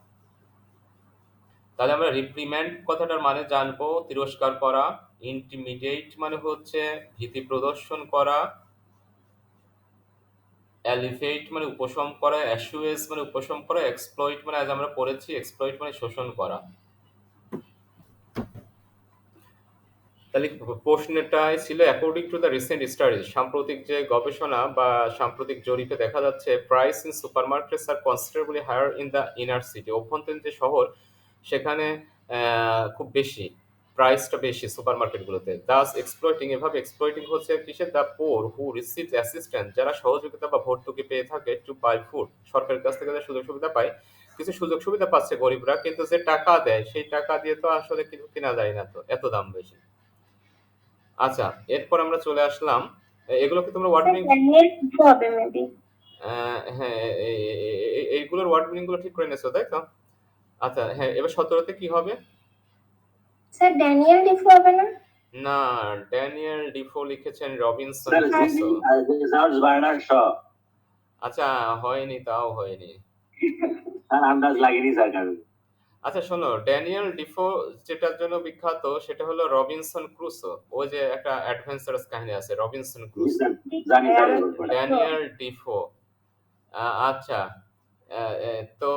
Speaker 1: তাহলে আমরা রিপ্রিম্যান্ড কথাটার মানে জানবো, তিরস্কার করা। ইন্টিমিডিয়েট মানে হচ্ছে ভীতি প্রদর্শন করা। এলিভেট মানে উপশম করা। অ্যাসুয়েজ মানে উপশম করা। এক্সপ্লয়েট মানে আজ আমরা পড়েছি, এক্সপ্লয়েট মানে শোষণ করা। তাহলে প্রশ্নটাই ছিল according to the recent studies, সাম্প্রতিক যে গবেষণা বা সাম্প্রতিক জরিপে দেখা যাচ্ছে, price in supermarkets are considerably higher in the inner city, অভ্যন্তরীণ যে শহর সেখানে খুব বেশি, প্রাইসটা বেশি সুপারমার্কেটগুলোতে। দাস এক্সপ্লয়েটিং, এভাবে এক্সপ্লয়েটিং হচ্ছে কিসের? The poor who receive assistance, যারা সহযোগিতা বা ভর্তুকি পেয়ে থাকে, টু বাই ফুড, সরকারের কাছ থেকে যে সুযোগ সুবিধা পায়, কিছু সুযোগ সুবিধা পাচ্ছে গরিবরা, কিন্তু যে টাকা দেয় সেই টাকা দিয়ে তো আসলে কিছু কেনা যায় না, তো এত দাম বেশি। আচ্ছা, এরপর আমরা চলে আসলাম, এগুলো কি তোমরা ওয়ার্ড মিনিং?
Speaker 3: ড্যানিয়েল কিছু হবে মেবি।
Speaker 1: হ্যাঁ, এইগুলোর ওয়ার্ড মিনিং গুলো ঠিক করে নিয়েছো, তাই তো? আচ্ছা হ্যাঁ, এবার 17তে কি হবে?
Speaker 3: স্যার ড্যানিয়েল ডিফো হবে না?
Speaker 1: না, ড্যানিয়েল ডিফো লিখেছেন Robinson
Speaker 2: sir
Speaker 1: Crusoe.
Speaker 2: George Bernard Shaw.
Speaker 1: আচ্ছা, হয়নি, তাও হয়নি।
Speaker 2: স্যার আন্দাজ লাগেনি স্যার কারণ।
Speaker 1: আচ্ছা শোনো, ড্যানিয়েল ডিফো যেটার জন্য বিখ্যাত সেটা হলো রবিনসন ক্রুসো। ওই যে একটা অ্যাডভেঞ্চারাস কাহিনী আছে, রবিনসন
Speaker 2: জি
Speaker 1: ক্রুসো।
Speaker 2: স্যার, জানি স্যার এই গল্পটা।
Speaker 1: Daniel Defoe. আচ্ছা, তো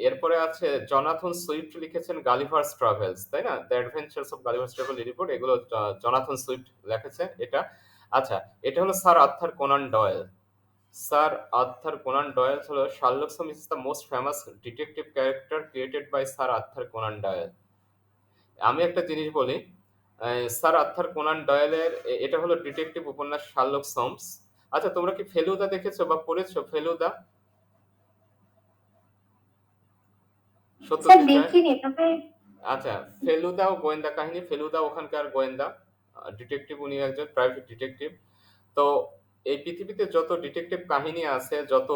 Speaker 1: এরপরে আছে জনাথন সুইফট লিখেছেন গালিভার্স ট্রাভেলস, তাই না? The adventures of Gulliver's travel report, এগুলো জনাথন সুইফট লিখেছে এটা। আচ্ছা, এটা হলো sir Arthur Conan Doyle. Sir Arthur Conan Doyle হলো Sherlock Holmes is the most famous detective character created by sir Arthur Conan Doyle. আমি একটা জিনিস বলি, স্যার আর্থার কোনান ডয়েলের এটা হলো ডিটেকটিভ উপন্যাস শার্লক হোমস। আচ্ছা, তোমরা কি ফেলুদা দেখেছো বা পড়েছো? ফেলুদা,
Speaker 3: স্যার
Speaker 1: সত্যজিৎ রায়।
Speaker 3: দেখিনি তবে।
Speaker 1: আচ্ছা, ফেলুদাও গোয়েন্দা কাহিনী, ফেলুদা ওখানকার গোয়েন্দা ডিটেকটিভ, উনি একজন প্রাইভেট ডিটেকটিভ। তো এই পৃথিবীতে যত ডিটেকটিভ কাহিনী আছে, যত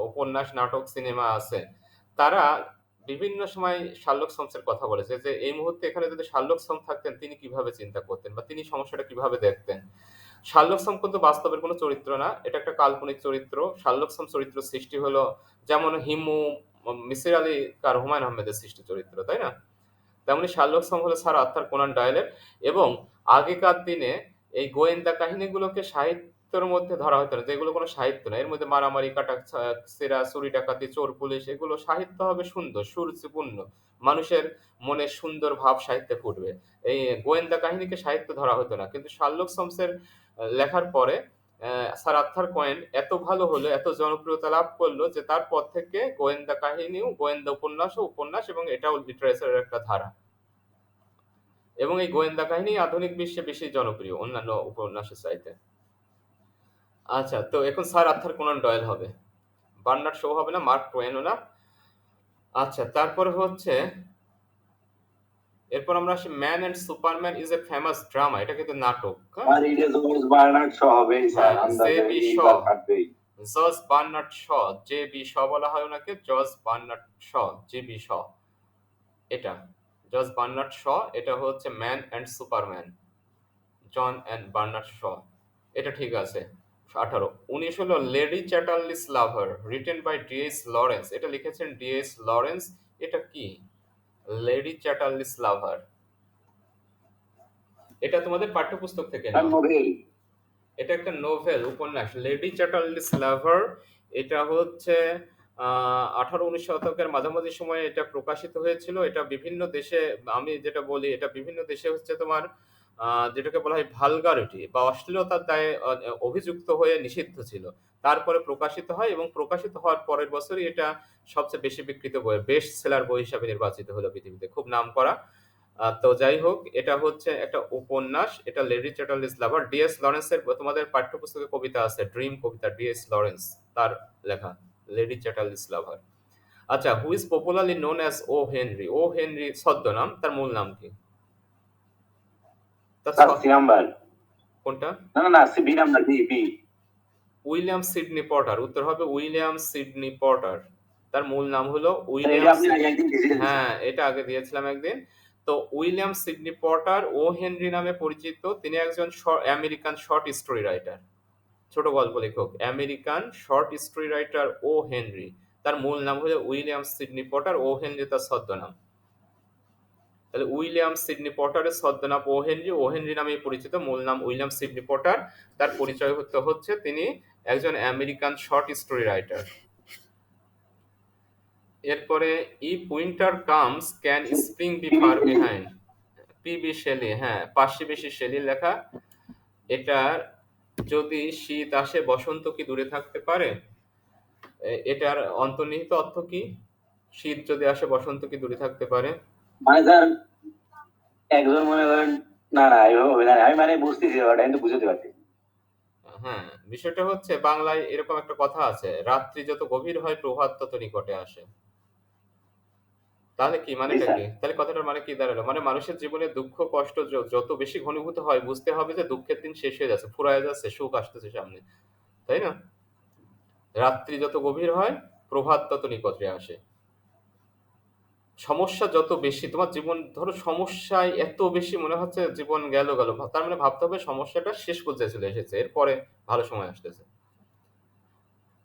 Speaker 1: উপন্যাস, নাটক, সিনেমা আছে, তারা বিভিন্ন সময় শার্লক হোমসের কথা বলেছে, যে এই মুহূর্তে এখানে যদি শার্লক হোমস থাকতেন তিনি কিভাবে চিন্তা করতেন বা তিনি সমস্যাটা কিভাবে দেখতেন। শার্লক হোমস কিন্তু বাস্তবের কোনো চরিত্র না, এটা একটা কাল্পনিক চরিত্র। শার্লক হোমস চরিত্র সৃষ্টি হলো যেমন হিমু, মিসির আলী কার হুমায়ুন আহমেদের সৃষ্টি চরিত্র, তাই না? তেমনি শার্লক হোমস হলো স্যার আর্থার কোনান ডয়েলের। এবং আগেকার দিনে এই গোয়েন্দা কাহিনীগুলোকে সাহিত্যের মধ্যে ধরা হতো না, যেগুলো কোনো সাহিত্য না। এর মধ্যে মারামারি, কাটা ছেঁড়া, চুরি ডাকাতি, চোর পুলিশ, এগুলো সাহিত্য হবে সুন্দর, সুরুচিপূর্ণ, মানুষের মনে সুন্দর ভাব সাহিত্যে ফুটবে। এই গোয়েন্দা কাহিনীকে সাহিত্য ধরা হতো না। কিন্তু শার্লক হোমসের লেখার পরে স্যার আর্থার কয়েন এত ভালো হলো, এত জনপ্রিয়তা লাভ করলো যে তারপর থেকে গোয়েন্দা কাহিনীও, গোয়েন্দা উপন্যাস এবং এটাও লিটারেচারের একটা ধারা। এবং এই গোয়েন্দা কাহিনী আধুনিক বিশ্বে বেশি জনপ্রিয় অন্যান্য উপন্যাসের চাইতে। আচ্ছা, তো এখন স্যার আর্থার কোনান ডয়েল হবে, বার্নার্ড শো হবে না, মার্ক টোয়েনও না। আচ্ছা, তারপরে হচ্ছে এরপর আমরা আসি man and Superman is a famous drama, এটা কিন্তু নাটক। হ্যাঁ,
Speaker 2: আর এটা জর্জ বার্নার্ড শ হবেই স্যার,
Speaker 1: হ্যাঁ,
Speaker 2: আন্দাজে
Speaker 1: জে.বি. শ,
Speaker 2: এইবার কাটবেই।
Speaker 1: George Bernard Shaw, JB. Shaw বলা হয় ওনাকে, George Bernard Shaw, JB. Shaw. এটা জর্জ বার্নার্ড শ, এটা হচ্ছে man and Superman, John and Bernard Shaw. এটা ঠিক আছে। 18 19 হলো Lady Chatterley's lover, written by DH. Lawrence, এটা লিখেছেন ডি.এইচ. লরেন্স। এটা কি লেডি চ্যাটারলিস লাভার? এটা তোমাদের পাঠ্যপুস্তক থেকে
Speaker 2: আর
Speaker 1: নেওয়া।
Speaker 2: নোবেল
Speaker 1: এটা একটা নোভেল, উপন্যাস, লেডি চ্যাটারলিস লাভার। এটা হচ্ছে 18-19 শতকের মাঝামাঝি সময়ে এটা প্রকাশিত হয়েছিল। এটা বিভিন্ন দেশে, আমি যেটা বলি, এটা বিভিন্ন দেশে হচ্ছে তোমার যেটাকে বলা হয় ভালগারিটি বা অশ্লীলতার দায়ে অভিযুক্ত হয়ে নিষিদ্ধ ছিল। তারপরে প্রকাশিত হয় এবং প্রকাশিত হওয়ার পরের বছরই এটা সবচেয়ে বেশি বিক্রিত বই, বেস্ট সেলার বই হিসাবে নির্বাচিত হলো পৃথিবীতে, খুব নামকরা। তো যাই হোক, এটা হচ্ছে একটা উপন্যাস, এটা লেডি চ্যাটারলিস লাভার। ডিএস লরেন্সের তোমাদের পাঠ্যপুস্তকে কবিতা আছে, ড্রিম কবিতা, ডিএস লরেন্স তার লেখা, লেডি চ্যাটারলিস লাভার। আচ্ছা, who is popularly known as O Henry? O Henry ছদ্মনাম, তার মূল নাম কি? তার
Speaker 2: স্যার সি নাম্বার,
Speaker 1: কোনটা?
Speaker 2: না না না, C B number, B B.
Speaker 1: William Sidney Porter, উত্তর হবে উইলিয়াম সিডনি পটার। তার মূল নাম হলো
Speaker 2: এটা
Speaker 1: উইলিয়াম
Speaker 2: আপনি আগে একদিন দিয়েছিলেন স্যার।
Speaker 1: হ্যাঁ, এটা আগে দিয়েছিলাম একদিন। তো উইলিয়াম সিডনি পটার ও হেনরি নামে পরিচিত। তিনি একজন আমেরিকান শর্ট স্টোরি রাইটার, ছোট গল্প লেখক, আমেরিকান শর্ট স্টোরি রাইটার ও হেনরি। তার মূল নাম হলো উইলিয়াম সিডনি পটার, ও হেনরি তার ছদ্মনাম। তাহলে উইলিয়াম সিডনি পটারের ছদ্মনাম ও হেনরি, ও হেনরি নামেই পরিচিত, মূল নাম উইলিয়াম সিডনি পটার। তার পরিচয় হচ্ছে তিনি একজন আমেরিকান শর্ট স্টোরি রাইটার। এরপরে if winter comes can spring be far behind, PB. Shelley. হ্যাঁ, পার্শ্ববেশী শেলির লেখা। এটার যদি শীত আসে বসন্ত কি দূরে থাকতে পারে? এটার অন্তর্নিহিত অর্থ কি? শীত যদি আসে বসন্ত কি দূরে থাকতে পারে?
Speaker 2: মানে স্যার একজন মনে করেন, না না এভাবে হবে না, আমি মানে বুঝতেছি ব্যাপারটা কিন্তু বুঝতে পারছি।
Speaker 1: হ্যাঁ, বিষয়টা হচ্ছে বাংলায় এরকম একটা কথা আছে, রাত্রি যত গভীর হয় প্রভাত তত নিকটে আসে। তাহলে কি
Speaker 2: জি
Speaker 1: মানেটা
Speaker 2: স্যার।
Speaker 1: কি? তাহলে কথাটার মানে কি দাঁড়ালো? মানে মানুষের জীবনে দুঃখ কষ্ট যত বেশি ঘনীভূত হয়, বুঝতে হবে যে দুঃখের দিন শেষ হয়ে যাচ্ছে, ফুরায় যাচ্ছে, সুখ আসতেছে সামনে, তাই না? রাত্রি যত গভীর হয় প্রভাত তত নিকটে আসে। সমস্যা যত বেশি তোমার জীবন, ধরো সমস্যায় এত বেশি মনে হচ্ছে জীবন গেল, তার মানে ভাবতে হবে সমস্যাটা শেষ পর্যায়ে চলে এসেছে, এরপরে ভালো সময় আসতেছে।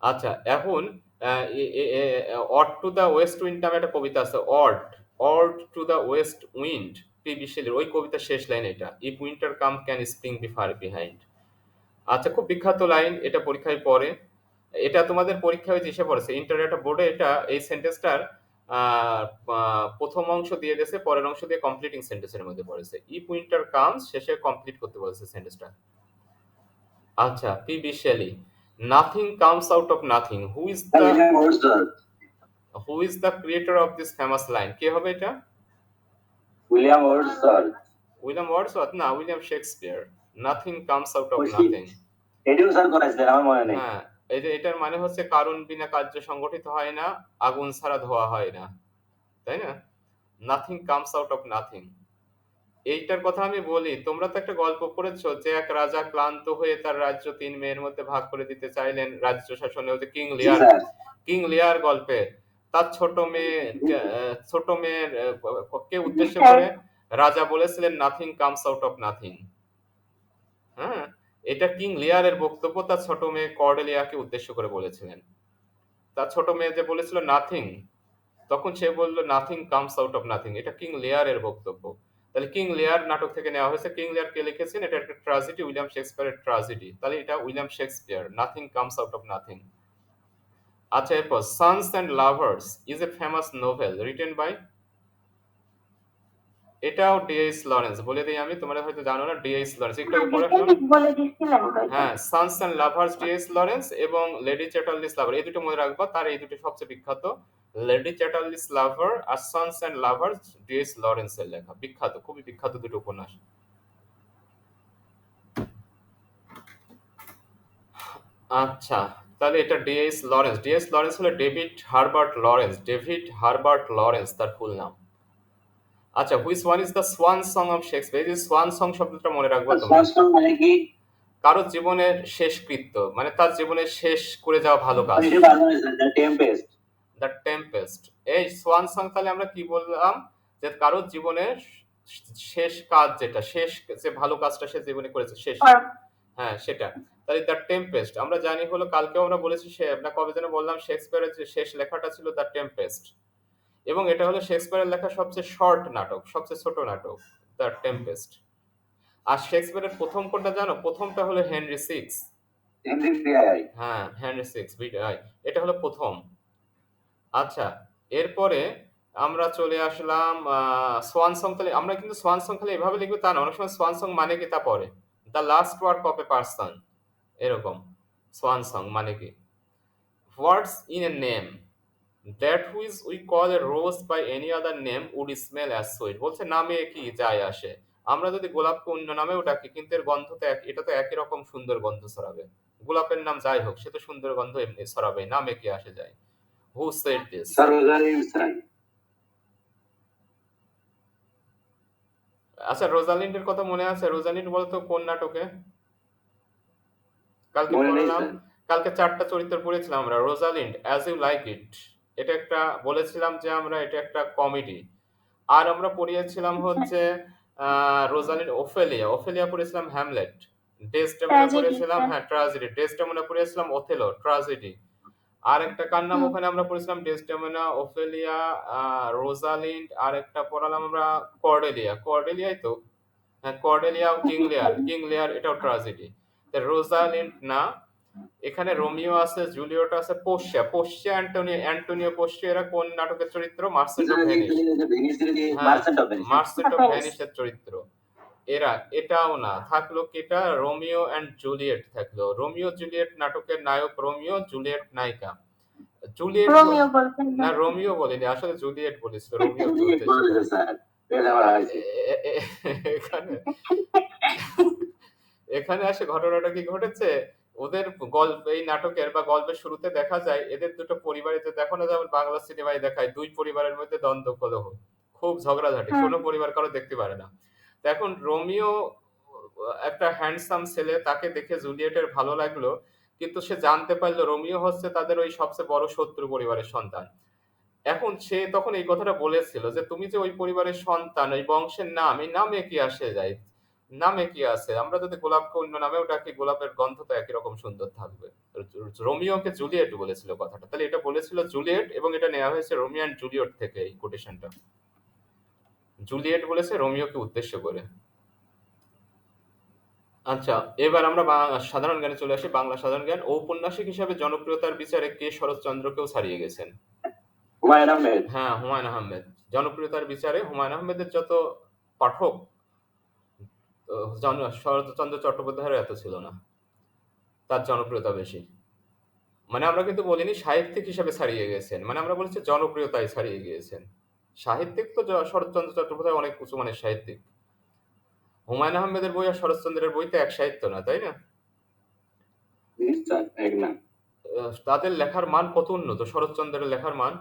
Speaker 1: আচ্ছা, এখন ode to the west wind নামে একটা কবিতা আছে, ode to the west wind, PB. শেলির। ওই কবিতার শেষ লাইন এটা, if winter come can spring be far behind. আচ্ছা, খুব বিখ্যাত লাইন, এটা পরীক্ষায় পড়ে। এটা তোমাদের পরীক্ষায় এসে পড়েছে, ইন্টারনেট বোর্ডে এটা, এই সেন্টেন্সটার প্রথম অংশ দিয়ে দিয়েছে, পরের অংশ দিয়ে কমপ্লিটিং সেন্টেন্সের মধ্যে পড়েছে। ইফ উইন্টার কামস শেষে কমপ্লিট করতে বলেছে সেন্টেন্সটা। আচ্ছা, PB. Shelley, nothing comes out of nothing,
Speaker 2: sir William Wordsworth.
Speaker 1: Who is the creator of this famous line? কে হবে এটা?
Speaker 2: William Wordsworth.
Speaker 1: উইলিয়াম ওয়ার্ডসওয়ার্থ না, William Shakespeare. Nothing comes out of
Speaker 2: ওই
Speaker 1: নাথিং।
Speaker 2: এটিও স্যার করাইছিলেন, আমার মনে নেই।
Speaker 1: হ্যাঁ, এই যে এটার মানে হচ্ছে কারণ বিনা কার্য সংগঠিত হয় না, আগুন ছাড়া ধোয়া হয় না, তাই না? Nothing comes out of nothing. এইটার কথা আমি বলি, তোমরা তো একটা গল্প পড়েছো যে এক রাজা ক্লান্ত হয়ে তার রাজ্য 3 মেয়ের মধ্যে ভাগ করে দিতে চাইলেন রাজ্য শাসনে, ওই যে
Speaker 2: জি স্যার।
Speaker 1: কিং লিয়ার গল্পে তার ছোট মেয়ের কে
Speaker 3: জি
Speaker 1: উদ্দেশ্য
Speaker 3: স্যার।
Speaker 1: করে রাজা বলেছিলেন nothing comes out of nothing. হ্যাঁ, এটা কিং লিয়ারের বক্তব্য, তার ছোট মেয়ে কর্ডেলিয়াকে উদ্দেশ্য করে বলেছিলেন। তার ছোট মেয়ে যে বলেছিল নাথিং, তখন সে বলল nothing comes out of nothing. এটা কিং লিয়ারের বক্তব্য। তাহলে কিং লিয়ার নাটক থেকে নেওয়া হয়েছে। কিং লিয়ার কে লিখেছেন? এটা একটা ট্র্যাজেডি, উইলিয়াম শেক্সপিয়ারের ট্র্যাজেডি। তাহলে এটা William Shakespeare, nothing comes out of nothing. আচ্ছা, এরপর sons and lovers is a famous novel written by, এটাও ডিএইচ লরেন্স, বলে দিই আমি, তোমরা হয়তো জানো না। ডিএইচ লরেন্স একটু আগে পড়ে
Speaker 3: রিসেন্টলি বলে দিচ্ছিলেন তো এটা।
Speaker 1: হ্যাঁ, sons and lovers DH Lawrence এবং লেডি চ্যাটার্লিস লাভার, এই দুটো মনে রাখবা। তার এই দুটো সবচেয়ে বিখ্যাত, লেডি চ্যাটার্লিস লাভার আর সানস অ্যান্ড লাভার্স ডিএইচ লরেন্সের লেখা, বিখ্যাত, খুবই বিখ্যাত দুটো উপন্যাস। আচ্ছা, তাহলে এটা ডিএইচ লরেন্স। ডিএইচ লরেন্স হলো David Herbert Lawrence, David Herbert Lawrence তার ফুল নাম। আচ্ছা, which one is the swan song of Shakespeare? এই যে সোয়ান সং শব্দটা মনে রাখবা তোমরা।
Speaker 2: সনসন মানে কি?
Speaker 1: কারো জীবনের শেষকৃত্য, মানে তার জীবনের শেষ করে যাওয়া ভালো কাজ।
Speaker 2: এটা ভালো হয়েছে, দ্য টেম্পেস্ট।
Speaker 1: The Tempest. এই সোয়ান সং তাহলে আমরা কি বললাম? যে কারোর জীবনের শেষ কাজ, যেটা শেষ, যে ভালো কাজটা সে জীবনে করেছে শেষ, হ্যাঁ সেটা। তাহলে দ্য টেম্পেস্ট আমরা জানি হলো, কালকেও আমরা বলেছি, সে আমরা কবে যেন বললাম, শেক্সপিয়ারের যে শেষ লেখাটা ছিল দ্য টেম্পেস্ট, এবং এটা হলো শেক্সপিয়ারের লেখা সবচেয়ে শর্ট নাটক, সবচেয়ে ছোট নাটক, দ্য টেম্পেস্ট। আর শেক্সপিয়ারের প্রথম কোনটা জানো? প্রথমটা হলো হেনরি সিক্স।
Speaker 2: Henry V I.
Speaker 1: হ্যাঁ, হেনরি সিক্স ভিআই, এটা হলো প্রথম। আচ্ছা, এরপরে আমরা চলে আসলাম সোয়ান সং। তাহলে আমরা কিন্তু সোয়ান সং খালি এভাবে লিখবো তা না, অনেক সময় সোয়ান সং মানে কি তা পড়ে, the last work of a person, এরকম। সোয়ান সং মানে কি? What's in a name that which we call a rose by any other name would smell as sweet. বলছে নামে কি যায় আসে, আমরা যদি গোলাপকে অন্য নামেও ডাকি, কিন্তু এর গন্ধ তো এটা তো একই রকম সুন্দর গন্ধ ছড়াবে। গোলাপের নাম যাই হোক, সে তো সুন্দর গন্ধ এমনি ছড়াবে, নামে কি আসে যায়। Who said this?
Speaker 2: Sir Rosalind sir.
Speaker 1: আচ্ছা, রোজালিন্ডের কথা মনে আছে? রোজালিন্ড বলতো কোন নাটকে? কালকে
Speaker 2: মনে নেই
Speaker 1: পড়লাম,
Speaker 2: স্যার।
Speaker 1: কালকে 4টা চরিত্র পড়েছিলাম আমরা। Rosalind as you like it, এটা একটা বলেছিলাম যে আমরা, এটা একটা কমেডি। আর আমরা পড়িয়েছিলাম হচ্ছে রোজালিন্ড ওফেলিয়া, ওফেলিয়া পড়েছিলাম হ্যামলেট। ডেসডেমোনা
Speaker 3: ট্র্যাজেডি
Speaker 1: পড়েছিলাম, হ্যাঁ ট্রাজেডি, ডেসডেমোনা পড়েছিলাম ওথেলো, ট্রাজেডি। আর একটা কার নাম ওখানে আমরা পড়েছিলাম? ডেসডেমোনা, ওফেলিয়া, রোজালিন্ড, আর একটা পড়ালাম আমরা কর্ডেলিয়া, কর্ডেলিয়াই তো, হ্যাঁ কর্ডেলিয়া, কিং লিয়ার, কিং লিয়ার এটাও ট্রাজেডি। রোজালিন্ড না, এখানে রোমিও আছে, জুলিয়েট আছে, Portia, Portia Antonio, Antonio Portia, এরা কোন নাটকের চরিত্র? Merchant of Venice. হ্যাঁ,
Speaker 2: merchant of Venice.
Speaker 1: Merchant of ভেনিসের চরিত্র এরা। এটাও না, থাকলো কেটা? রোমিও অ্যান্ড জুলিয়েট থাকলো। রোমিও জুলিয়েট নাটকের নায়ক রোমিও, জুলিয়েট নায়িকা। জুলিয়েট
Speaker 3: রোমিও বলছেন
Speaker 1: না,
Speaker 3: না?
Speaker 1: রোমিও বলিনি, আসলে জুলিয়েট বলেছিল, রোমিও কি
Speaker 2: জুলিয়েট
Speaker 1: উদ্দেশ্য
Speaker 2: বলেছে
Speaker 1: করে।
Speaker 2: স্যার, এটা আমার হয়েছে।
Speaker 1: এখানে এখানে আসে ঘটনাটা কি ঘটেছে, ওদের গল্প, এই নাটকের বা গল্পের শুরুতে দেখা যায় এদের দুটো পরিবারে, যে দেখো না যেমন বাংলা সিনেমায় দেখায়, দুই পরিবারের মধ্যে দ্বন্দ্ব কলহ, খুব ঝগড়াঝাটি,
Speaker 3: হুম।
Speaker 1: কোনো পরিবার কারো দেখতে পারে না। তো এখন রোমিও একটা হ্যান্ডসাম ছেলে, তাকে দেখে জুলিয়েটের ভালো লাগলো, কিন্তু সে জানতে পারলো রোমিও হচ্ছে তাদের ওই সবচেয়ে বড় শত্রু পরিবারের সন্তান। এখন সে তখন এই কথাটা বলেছিল যে তুমি যে ওই পরিবারের সন্তান, ওই বংশের নাম, এই নামে কি আসে যায়, নামে কি আছে, আমরা যদি গোলাপকে অন্য নামেও ডাকি, গোলাপের গন্ধ তো একই রকম সুন্দর থাকবে। রোমিওকে জুলিয়েট বলেছিল কথাটা, তাহলে এটা বলেছিল জুলিয়েট, এবং এটা নেওয়া হয়েছে রোমিও অ্যান্ড জুলিয়েট থেকে, এই কোটেশনটা জুলিয়েট বলেছে রোমিওকে উদ্দেশ্য করে। আচ্ছা, এবার আমরা সাধারণ জ্ঞানে চলে আসি, বাংলা সাধারণ জ্ঞান। ঔপন্যাসিক হিসাবে জনপ্রিয়তার বিচারে কে শরৎচন্দ্রকেও ছাড়িয়ে গেছেন?
Speaker 2: হুমায়ুন আহমেদ।
Speaker 1: হ্যাঁ, হুমায়ুন আহমেদ। জনপ্রিয়তার বিচারে হুমায়ুন আহমেদের যত পাঠক, শরৎচন্দ্র চট্টোপাধ্যায়ের এত ছিল না, তার জনপ্রিয়তা বেশি। মানে আমরা কিন্তু বলিনি সাহিত্যিক হিসেবে ছাড়িয়ে গেছেন, মানে আমরা বলেছি জনপ্রিয়তায় ছাড়িয়ে গিয়েছেন। সাহিত্যিক তো শরৎচন্দ্র চট্টোপাধ্যায় অনেক উঁচু মানের সাহিত্যিক। হুমায়ুন আহমেদের বই আর শরৎচন্দ্রের বই তো এক সাহিত্য না, তাই না?
Speaker 2: স্যার এক না।
Speaker 1: তাদের লেখার মান কত উন্নত, শরৎচন্দ্রের লেখার মান।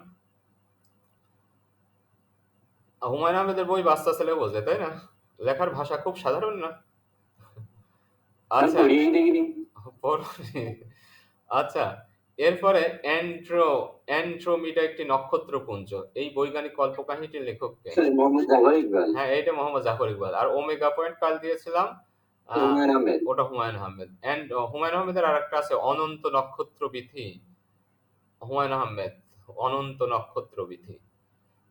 Speaker 1: হুমায়ুন আহমেদের বই বাচ্চা ছেলে বোঝে, তাই না? লেখার ভাষা খুব সাধারণ না? আচ্ছা,
Speaker 2: পড়িয়েই দেখিনি।
Speaker 1: পড়োনি? আচ্ছা, এরপরে অ্যান্ড্রোমিডা একটি নক্ষত্রপুঞ্জ, এই বৈজ্ঞানিক কল্পকাহিনীটির লেখক কে?
Speaker 2: স্যার মোহাম্মদ জাফর ইকবাল।
Speaker 1: হ্যাঁ, এইটা মোহাম্মদ জাফর ইকবাল। আর ওমেগা পয়েন্ট কাল দিয়েছিলাম,
Speaker 2: হুমায়ুন আহমেদ।
Speaker 1: ওটা হুমায়ুন আহমেদ। হুমায়ুন আহমেদের আর একটা আছে অনন্ত নক্ষত্র বিথি, হুমায়ুন আহমেদ, অনন্ত নক্ষত্র বিথি।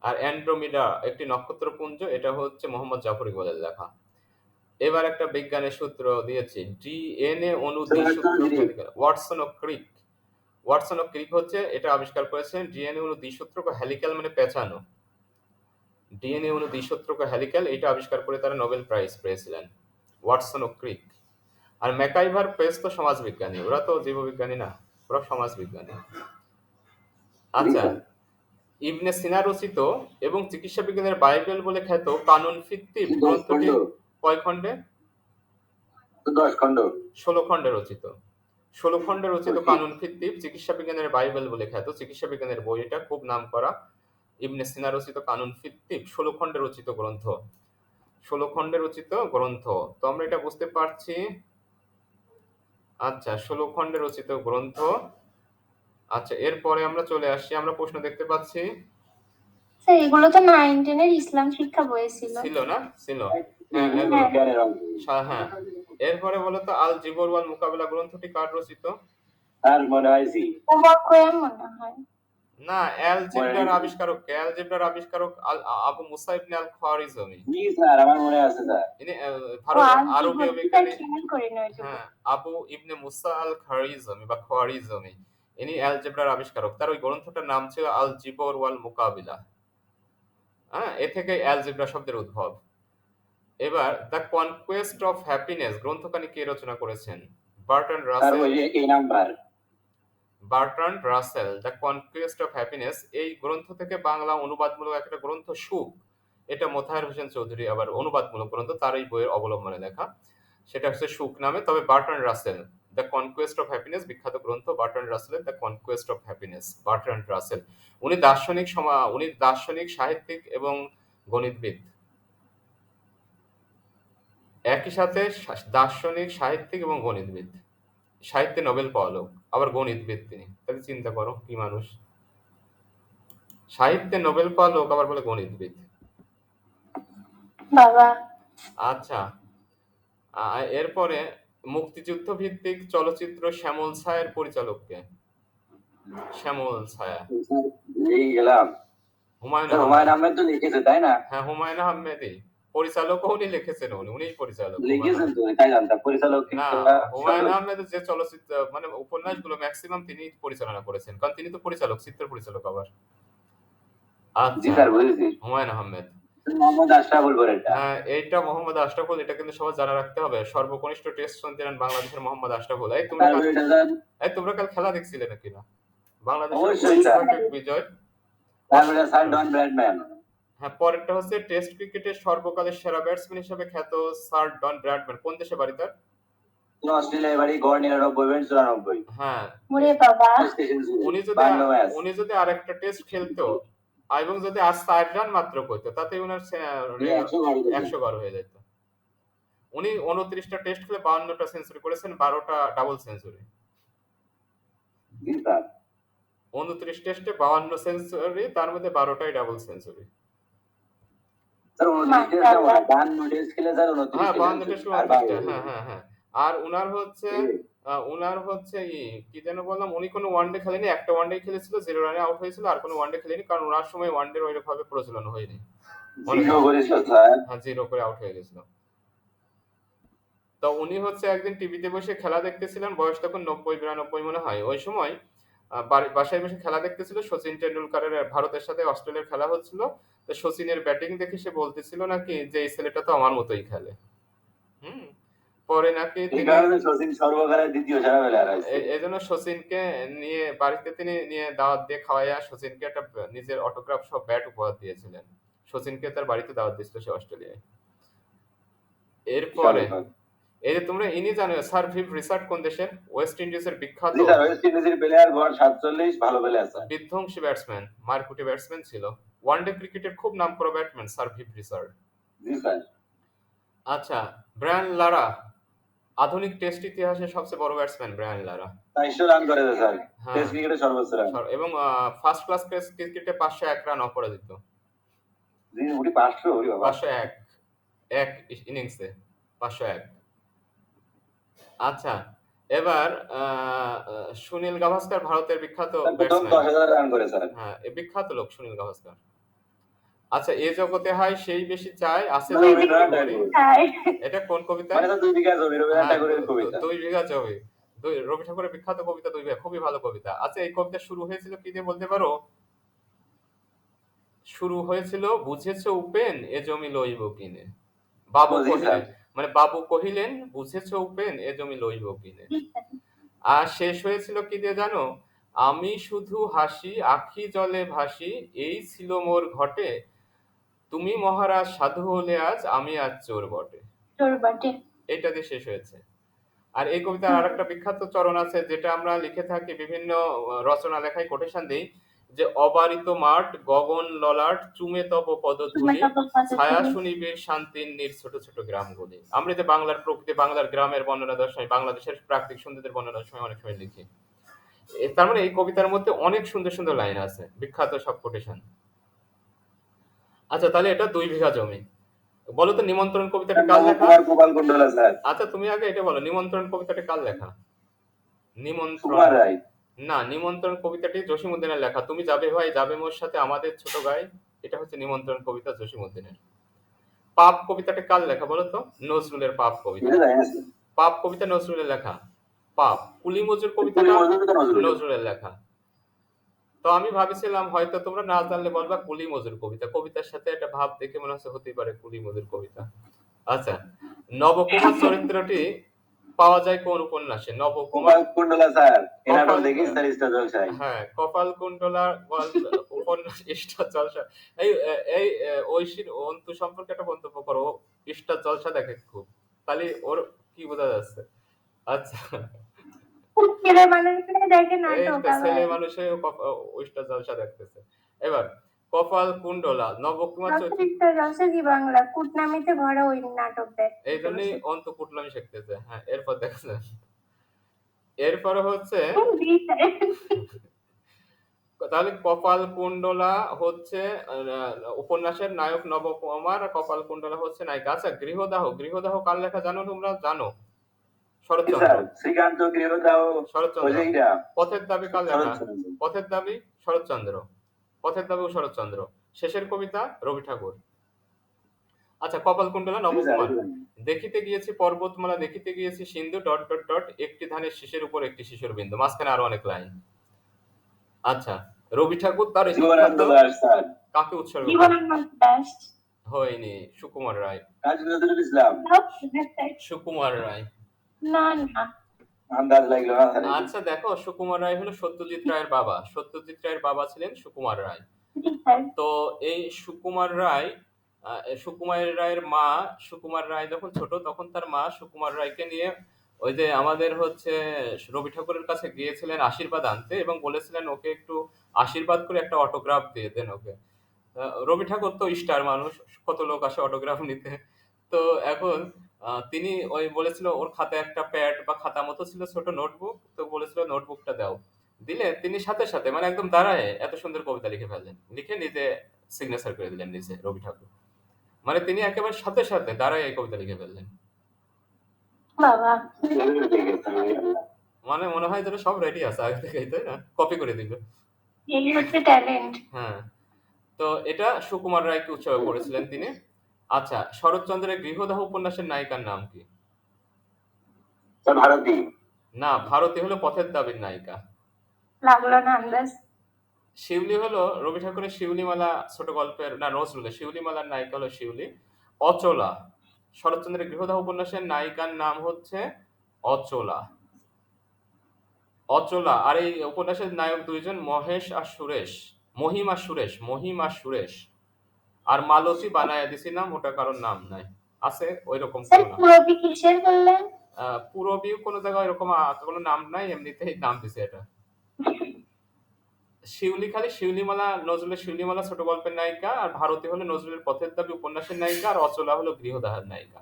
Speaker 1: আর অ্যান্ড্রোমিডা একটি নক্ষত্রপুঞ্জ, এটা হচ্ছে মোহাম্মদ জাফর ইকবালের লেখা। এবার একটা বিজ্ঞানের সূত্র দিয়েছি, ডিএনএ অণু দ্বিসূত্র ওয়াটসন ও ক্রিক। ওয়াটসন ও ক্রিক হচ্ছে এটা আবিষ্কার করেছেন, ডিএনএ অণু দ্বিসূত্রক হেলিক্যাল মানে পেঁচানো। ডিএনএ অণু দ্বিসূত্রক হেলিক্যাল, এটা আবিষ্কার করে তারা নোবেল প্রাইজ পেয়েছিলেন, ওয়াটসন ও ক্রিক। আর ম্যাকাইভার পেস তো সমাজবিজ্ঞানী, ওরা তো জীববিজ্ঞানী না, ওরা সমাজবিজ্ঞানী।
Speaker 2: জি
Speaker 1: আচ্ছা,
Speaker 2: স্যার।
Speaker 1: ইবনে সিনা রচিত এবং চিকিৎসা বিজ্ঞানের বাইবেল বলে খ্যাত কানুন ফিত্তিব
Speaker 2: 10
Speaker 1: গ্রন্থটি
Speaker 2: খণ্ড,
Speaker 1: কয় খণ্ডে?
Speaker 2: 10 খণ্ড।
Speaker 1: 16 খণ্ডে রচিত। 16 খণ্ডে রচিত
Speaker 2: Okay.
Speaker 1: কানুন ভিত্তিক চিকিৎসা বিজ্ঞানের বাইবেল বলে খ্যাত চিকিৎসা বিজ্ঞানের বই, এটা খুব নামকরা। ইবনে সিনা রচিত কানুন ভিত্তিক 16 খণ্ডে রচিত গ্রন্থ, 16 খণ্ডে রচিত গ্রন্থ। তো আমরা এটা বুঝতে পারছি। আচ্ছা, 16 খণ্ডে রচিত গ্রন্থ। আচ্ছা, এরপরে আমরা চলে আসছি, আমরা প্রশ্ন দেখতে পাচ্ছি।
Speaker 3: স্যার এগুলো তো 9-10 এর ইসলাম শিক্ষা বইয়ে ছিল।
Speaker 1: ছিল না? ছিল।
Speaker 2: হ্যাঁ,
Speaker 1: হ্যাঁ,
Speaker 2: এগুলো
Speaker 1: এগুলো।
Speaker 2: জ্ঞানের অঙ্ক।
Speaker 1: হ্যাঁ। এরপরে বলো তো, আল জিবর ওয়াল মুকাবিলা গ্রন্থটি কার রচিত?
Speaker 2: আর মনে হয় জি।
Speaker 3: ওমর খৈয়াম মনে হয়।
Speaker 1: না, অ্যালজেব্রার আবিষ্কারক কে? অ্যালজেব্রার আবিষ্কারক আবু মুসা ইবনে আল খাওয়ারিজমি।
Speaker 2: জি স্যার, আমার মনে আছে স্যার।
Speaker 1: ইনি
Speaker 3: ও
Speaker 1: ভারত
Speaker 3: আজ
Speaker 1: আরবীয়
Speaker 3: জীবনটা
Speaker 1: বিজ্ঞানী।
Speaker 3: খেয়াল করিনি ওইটুকু।
Speaker 1: হ্যাঁ, আবু ইবনে মুসা আল খাওয়ারিজমি বা খোয়ারিজমি, ইনি অ্যালজেব্রার আবিষ্কারক। তার ওই গ্রন্থটার নাম ছিল আল জিবর ওয়াল মুকাবিলা। হ্যাঁ, এ থেকে অ্যালজেব্রা শব্দের উদ্ভব। এবার দ্য কনকোয়েস্ট অফ হ্যাপিনেস গ্রন্থখানি কে রচনা করেছেন? Burton
Speaker 2: sir
Speaker 1: Russell.
Speaker 2: ওই যে এই number.
Speaker 1: Bertrand Russell, the conquest of happiness. এই গ্রন্থ থেকে বাংলা অনুবাদমূলক একটা গ্রন্থ সুখ, এটা মোতাহার হোসেন চৌধুরী আবার অনুবাদমূলক গ্রন্থ, তার এই বইয়ের অবলম্বনে লেখা, সেটা হচ্ছে সুখ নামে। তবে Bertrand Russell the conquest of happiness, বিখ্যাত গ্রন্থ বার্ট্রান্ড রাসেলের the conquest of happiness. Bertrand Rasel উনি দার্শনিক, সাহিত্যিক এবং গণিতবিদ। একই সাথে দার্শনিক, সাহিত্যিক এবং গণিতবিদ। সাহিত্যে নোবেল পাওয়া লোক, আবার গণিতবিদ তিনি। তাহলে চিন্তা করো কি মানুষ! সাহিত্যে নোবেল পাওয়া লোক, আবার বলে গণিতবিদ।
Speaker 3: বাবা।
Speaker 1: আচ্ছা, এরপরে মুক্তিযুদ্ধ ভিত্তিক চলচ্চিত্র শ্যামল ছায়ার পরিচালক কে? শ্যামল ছায়া,
Speaker 2: স্যার এই গেলাম।
Speaker 1: হুমায়ুন
Speaker 2: স্যার
Speaker 1: আহমেদ।
Speaker 2: হুমায়ুন আহমেদ তো লিখেছে তাই না?
Speaker 1: হ্যাঁ, হুমায়ুন আহমেদই পরিচালকও, উনি লিখেছেন, উনিই পরিচালক হুমায়ুন
Speaker 2: লিখেছেন
Speaker 1: আহমেদ।
Speaker 2: তো, তাই জানতাম পরিচালক
Speaker 1: না,
Speaker 2: কিংবা
Speaker 1: হুমায়ুন
Speaker 2: সদস্য।
Speaker 1: আহমেদের যে চলচ্চিত্র মানে উপন্যাসগুলো ম্যাক্সিমাম তিনি পরিচালনা করেছেন, কারণ তিনি তো পরিচালক, চিত্র পরিচালক আবার।
Speaker 2: জি
Speaker 1: আচ্ছা,
Speaker 2: স্যার বুঝেছি।
Speaker 1: হুমায়ুন আহমেদ।
Speaker 2: মোহাম্মদ আশরাফুল বরেরটা।
Speaker 1: হ্যাঁ, এইটা মোহাম্মদ আশরাফুল, এটা কিন্তু সবার জানা রাখতে হবে। সর্বকনিষ্ঠ টেস্ট সন্তান বাংলাদেশের মোহাম্মদ আশরাফুল।
Speaker 2: তারপরে এটা স্যার
Speaker 1: তোমরা কাল খেলা দেখছিলে নাকি না? বাংলাদেশের
Speaker 2: অবশ্যই স্যার।
Speaker 1: 89 বিজয়।
Speaker 2: তারপরে স্যার ডন ব্র্যাডম্যান।
Speaker 1: হ্যাঁ, পরেরটা হচ্ছে টেস্ট ক্রিকেটের সর্বকালের সেরা ব্যাটসম্যান হিসেবে খ্যাত স্যার ডন ব্র্যাডম্যান। কোন দেশে বাড়ি তার?
Speaker 2: অস্ট্রেলিয়ার বাড়ি, গড় 99, 94।
Speaker 1: হ্যাঁ,
Speaker 3: ওরে বাবা।
Speaker 1: উনি যদি আরেকটা টেস্ট খেলতো এবং যদি আজ 4 রান মাত্র করতো, তাতে উনার 100 গড় হয়ে যেত। উনি 29টা টেস্ট খেলে 52টা সেঞ্চুরি করেছেন, 12টা ডাবল সেঞ্চুরি।
Speaker 2: জি স্যার।
Speaker 1: 29 টেস্টে 52 সেঞ্চুরি, তার মধ্যে 12টাই ডাবল সেঞ্চুরি।
Speaker 2: স্যার 29 টেস্ট না, 52 টেস্ট খেলে স্যার 29
Speaker 1: হ্যাঁ, 52
Speaker 2: সেঞ্চুরি
Speaker 1: টেস্টে
Speaker 2: আর
Speaker 1: 29টা। হ্যাঁ। আর উনার হচ্ছে কি যেন বললাম, উনি কোনো ওয়ানডে খেলেনি, একটা ওয়ানডে খেলেছিল, 0 রানে আউট হয়েছিল, আর কোনো ওয়ানডে খেলেনি, কারণ ওনার সময় ওয়ানডের ওইভাবে প্রচলন হয়নি।
Speaker 2: জিরো করেছিল স্যার।
Speaker 1: হ্যাঁ, 0 করে আউট হয়ে গেছিল। তো উনি হচ্ছে একদিন টিভিতে বসে খেলা দেখতেছিলেন, বয়স তখন 90-92 মনে হয়। ওই সময় বাসায় বসে খেলা দেখতেছিল, সচিন টেন্ডুলকারের ভারতের সাথে অস্ট্রেলিয়ার খেলা হচ্ছিল। তো সচিনের ব্যাটিং দেখে সে বলতেছিল নাকি যে এই ছেলেটা তো আমার মতোই খেলে। হুম, পরে নাকি
Speaker 2: এই
Speaker 1: তিনি
Speaker 2: কারণে সচিন সর্বকালের দ্বিতীয় সেরা প্লেয়ার হয়েছে।
Speaker 1: এজন্য সচিনকে নিয়ে বাড়িতে তিনি নিয়ে দাওয়াত দিয়ে খাওয়াইয়া সচিনকে একটা নিজের অটোগ্রাফ সব ব্যাট উপহার দিয়েছিলেন। সচিনকে তার বাড়িতে দাওয়াত দিয়েছিল সে অস্ট্রেলিয়ায়। এরপরে এই যে তোমরা ইনি জানো, স্যার ভিভ রিচার্ড কোন দেশের? ওয়েস্ট ইন্ডিজের বিখ্যাত
Speaker 2: জি স্যার, ওয়েস্ট ইন্ডিজের প্লেয়ার, গড় 47, ভালো প্লেয়ার স্যার।
Speaker 1: বিধ্বংসী ব্যাটসম্যান, মারকুটে ব্যাটসম্যান ছিল। ওয়ানডে ক্রিকেটের খুব নামকরা ব্যাটসম্যান স্যার ভিভ রিচার্ড।
Speaker 2: জি স্যার।
Speaker 1: আচ্ছা, ব্রায়ান লারা, আধুনিক টেস্ট ইতিহাসের সবচেয়ে বড় ব্যাটসম্যান ব্রায়ান লারা।
Speaker 2: 400 রান করেছে স্যার,
Speaker 1: হ্যাঁ,
Speaker 2: টেস্ট ক্রিকেটে সর্বোচ্চ রান।
Speaker 1: এবং ফার্স্ট ক্লাস টেস্ট ক্রিকেটে 501 রান অপরাজিত।
Speaker 2: জি, উনি 500, ওরে বাবা।
Speaker 1: 501 এক ইনিংসে 501। আচ্ছা, এবার সুনীল গাভাস্কার ভারতের বিখ্যাত
Speaker 2: প্রথম
Speaker 1: ব্যাটসম্যান।
Speaker 2: 10,000 রান করে স্যার।
Speaker 1: হ্যাঁ, এ বিখ্যাত লোক সুনীল গাভাস্কার। আচ্ছা, এ জগতে হয় সেই বেশি চায়, আছে
Speaker 2: মানে
Speaker 1: যার
Speaker 2: রবীন্দ্রনাথ
Speaker 1: মরি।
Speaker 2: ঠাকুর।
Speaker 1: এটা কোন কবিতা?
Speaker 2: মানে তো 2 বিঘা জমি, রবীন্দ্রনাথ ঠাকুরের কবিতা।
Speaker 1: 2 বিঘা জমি। রবি ঠাকুরের বিখ্যাত কবিতা 2 বিঘা, খুবই ভালো কবিতা। আচ্ছা, এই কবিতা শুরু হয়েছিল কি দিয়ে বলতে পারো? শুরু হয়েছিল, বুঝেছ উপেন এ জমি লইব কিনে। বাবু
Speaker 2: জি স্যার।
Speaker 1: কহিলেন, মানে বাবু কহিলেন, বুঝেছ উপেন এ জমি লইব কিনে। আর শেষ হয়েছিল কি দিয়ে জানো? আমি শুধু হাসি আখি জলে ভাসি, এই ছিল মোর ঘটে, তুমি মহারাজ সাধু হলে আজ, আমি আজ চোর বটে।
Speaker 3: তোর বাটে।
Speaker 1: এটা দিয়ে শেষ হয়েছে। আর এই কবিতার আরেকটা বিখ্যাত চরণ আছে, যেটা আমরা লিখে থাকি বিভিন্ন রচনা লেখায় কোটেশন দিই, যে অবারিত মাঠ গগন ললাট চুমে তব পদধূলি, ছায়া শুনিবে শান্তির নীর ছোট ছোট গ্রামগুলি। আমরা যে বাংলার প্রকৃতি, বাংলার গ্রামের বর্ণনা দেওয়ার সময়, বাংলাদেশের প্রাকৃতিক সৌন্দর্যের বর্ণনা দেওয়ার সময় অনেক সময় লিখি। তার মানে এই কবিতার মধ্যে অনেক সুন্দর সুন্দর লাইন আছে, বিখ্যাত সব কোটেশন। আচ্ছা, তাহলে এটা 2 বিঘা জমি। বলো তো নিমন্ত্রণ কবিতাটি কার লেখা?
Speaker 2: নবকুমার গোপালকুণ্ডলা স্যার।
Speaker 1: আচ্ছা, তুমি আগে এটা বলো, নিমন্ত্রণ কবিতাটি কার লেখা? নিমন্ত্রণ,
Speaker 2: সুকুমার রায়।
Speaker 1: না, নিমন্ত্রণ কবিতাটি জসীমউদ্দিনের লেখা। তুমি যাবে ভাই যাবে মোর সাথে আমাদের ছোট গায়ে, এটা হচ্ছে নিমন্ত্রণ কবিতা জসীমউদ্দিনের। পাপ কবিতাটি কার লেখা বলো তো? নজরুলের পাপ কবিতা।
Speaker 2: এটা জানি না স্যার।
Speaker 1: পাপ কবিতা নজরুলের লেখা। পাপ কুলি মজুর
Speaker 2: কুলি
Speaker 1: কবিতাটা
Speaker 2: মজুর তো নজরুল।
Speaker 1: নজরুলের লেখা। তো আমি ভাবছিলাম হয়তো তোমরা না জানলে বলবা কুলি মজুর কবিতা, কবিতার সাথে একটা ভাব দেখে মনে হচ্ছে হতেই পারে কুলি মজুর কবিতা। আচ্ছা, নবকুমার চরিত্রটি পাওয়া যায় কোন উপন্যাসে? নবকুমার,
Speaker 2: গোপালকুণ্ডলা স্যার। এই নাটক
Speaker 1: কপাল,
Speaker 2: দেখি স্যার স্টার জলসায়।
Speaker 1: হ্যাঁ, কপালকুণ্ডলার গল্প উপন্যাস স্টার জলসা। এই এই ঐশীর অন্তু সম্পর্কে একটা মন্তব্য করো। ও স্টার জলসা দেখে খুব, তাহলে ওর কি বোঝা যাচ্ছে? আচ্ছা,
Speaker 3: ছেলে মানুষরা দেখে
Speaker 1: এই
Speaker 3: নাটক
Speaker 1: তো ছেলে
Speaker 3: আবার।
Speaker 1: মানুষে স্টার জলসা দেখতেছে। এবার কপালকুণ্ডলা নবকুমার চরিত্র,
Speaker 3: রসে জি বাংলা কুটনামিতে ভরা ওই নাটক দেখ।
Speaker 1: এই জন্যই অন্তু কুটলামি শিখতেছে। হ্যাঁ, এরপর দেখছে, এরপরে হচ্ছে, তাহলে কপালকুণ্ডলা হচ্ছে উপন্যাসের নায়ক নবকুমার, আর কপালকুণ্ডলা হচ্ছে নায়িকা। আচ্ছা, গৃহদাহ, গৃহদাহ কার লেখা জানো তোমরা? জানো? শরৎচন্দ্র।
Speaker 2: স্যার শ্রীকান্ত গৃহদাহ। ওই
Speaker 1: শরৎচন্দ্র।
Speaker 2: যে এইটা
Speaker 1: পথের দাবি কার লেখা?
Speaker 2: শরৎচন্দ্র।
Speaker 1: পথের দাবি শরৎচন্দ্র। পথের দাবি ও শরৎচন্দ্র। শেষের কবিতা রবি ঠাকুর। আচ্ছা, কপালকুণ্ডলা
Speaker 2: জি স্যার,
Speaker 1: নবকুমার।
Speaker 2: এটা জানি।
Speaker 1: দেখিতে গিয়েছি পর্বতমালা, দেখিতে গিয়েছি সিন্ধু ডট ডট ডট, একটি ধানের শীষের উপর একটি শিশুর বিন্দু, মাঝখানে আরো অনেক লাইন। আচ্ছা, রবি ঠাকুর তার এই বিখ্যাত,
Speaker 2: জীবনানন্দ দাশ স্যার।
Speaker 1: কাকে উৎসর্গ করে?
Speaker 3: জীবনানন্দ দাশ।
Speaker 1: হয়নি, সুকুমার রায়।
Speaker 2: কাজী নজরুল ইসলাম।
Speaker 1: সুকুমার রায়।
Speaker 3: না না,
Speaker 2: আন্দাজ লাগলো না স্যার।
Speaker 1: আচ্ছা দেখো, সুকুমার রায় হলো সত্যজিৎ রায়ের বাবা। সত্যজিৎ রায়ের বাবা ছিলেন সুকুমার রায়।
Speaker 3: জি স্যার।
Speaker 1: তো এই সুকুমার রায়, সুকুমার রায়ের মা, সুকুমার রায় যখন ছোট তখন তার মা সুকুমার রায়কে নিয়ে ওই যে আমাদের হচ্ছে রবি ঠাকুরের কাছে গিয়েছিলেন আশীর্বাদ আনতে, এবং বলেছিলেন ওকে একটু আশীর্বাদ করে একটা অটোগ্রাফ দিয়ে দেন ওকে। রবি ঠাকুর তো স্টার মানুষ, কত লোক আসে অটোগ্রাফ নিতে। তো এখন তিনি ওই বলেছিল ওর খাতায় একটা প্যাড বা খাতা মতো ছিল, ছোট নোটবুক, তো বলেছিল নোটবুকটা দাও। দিলে তিনি সাথে সাথে মানে একদম দাঁড়ায় এত সুন্দর কবিতা লিখে ফেললেন, লিখে নিজে সিগনেচার করে দিলেন নিজে রবি ঠাকুর। মানে তিনি একেবারে সাথে সাথে দাঁড়ায় এই কবিতা লিখে ফেললেন।
Speaker 3: বাবা,
Speaker 1: মানে মনে হয় যেন সব রেডি আছে আগে থেকেই, তাই না? কপি করে দিল।
Speaker 3: এই হচ্ছে ট্যালেন্ট।
Speaker 1: হ্যাঁ, তো এটা সুকুমার রায়কে উৎসর্গ করেছিলেন তিনি। আচ্ছা, শরৎচন্দ্রের গৃহদাহ উপন্যাসের নায়িকার নাম কি?
Speaker 2: স্যার ভারতী।
Speaker 1: না, ভারতী হলো পথের দাবির নায়িকা।
Speaker 3: লাগলো না আন্দাজ।
Speaker 1: শিউলি হলো রবি ঠাকুরের শিউলিমালা ছোট গল্পের, না নজরুলের শিউলিমালার নায়িকা হলো শিউলি। অচলা, শরৎচন্দ্রের গৃহদাহ উপন্যাসের নায়িকার নাম হচ্ছে অচলা। অচলা। আর এই উপন্যাসের নায়ক দুইজন, মহেশ আর সুরেশ, মহিম আর সুরেশ, মহিম আর সুরেশ। আর মালতী বানায়া দিছি নাম, ওটা কারোর নাম নাই, আছে ওই রকম
Speaker 3: স্যার
Speaker 1: কোনো নাম।
Speaker 3: পুরবি কিসের করলেন?
Speaker 1: পূরবী কোনো জায়গায় এরকম কোনো নাম নাই, এমনিতেই নাম দিছে এটা। শিউলি খালি শিউলিমালা, নজরুলের শিউলিমালা ছোট গল্পের নায়িকা, আর ভারতী হলো নজরুলের পথের দাবি উপন্যাসের নায়িকা, আর অচলা হলো গৃহদাহের নায়িকা।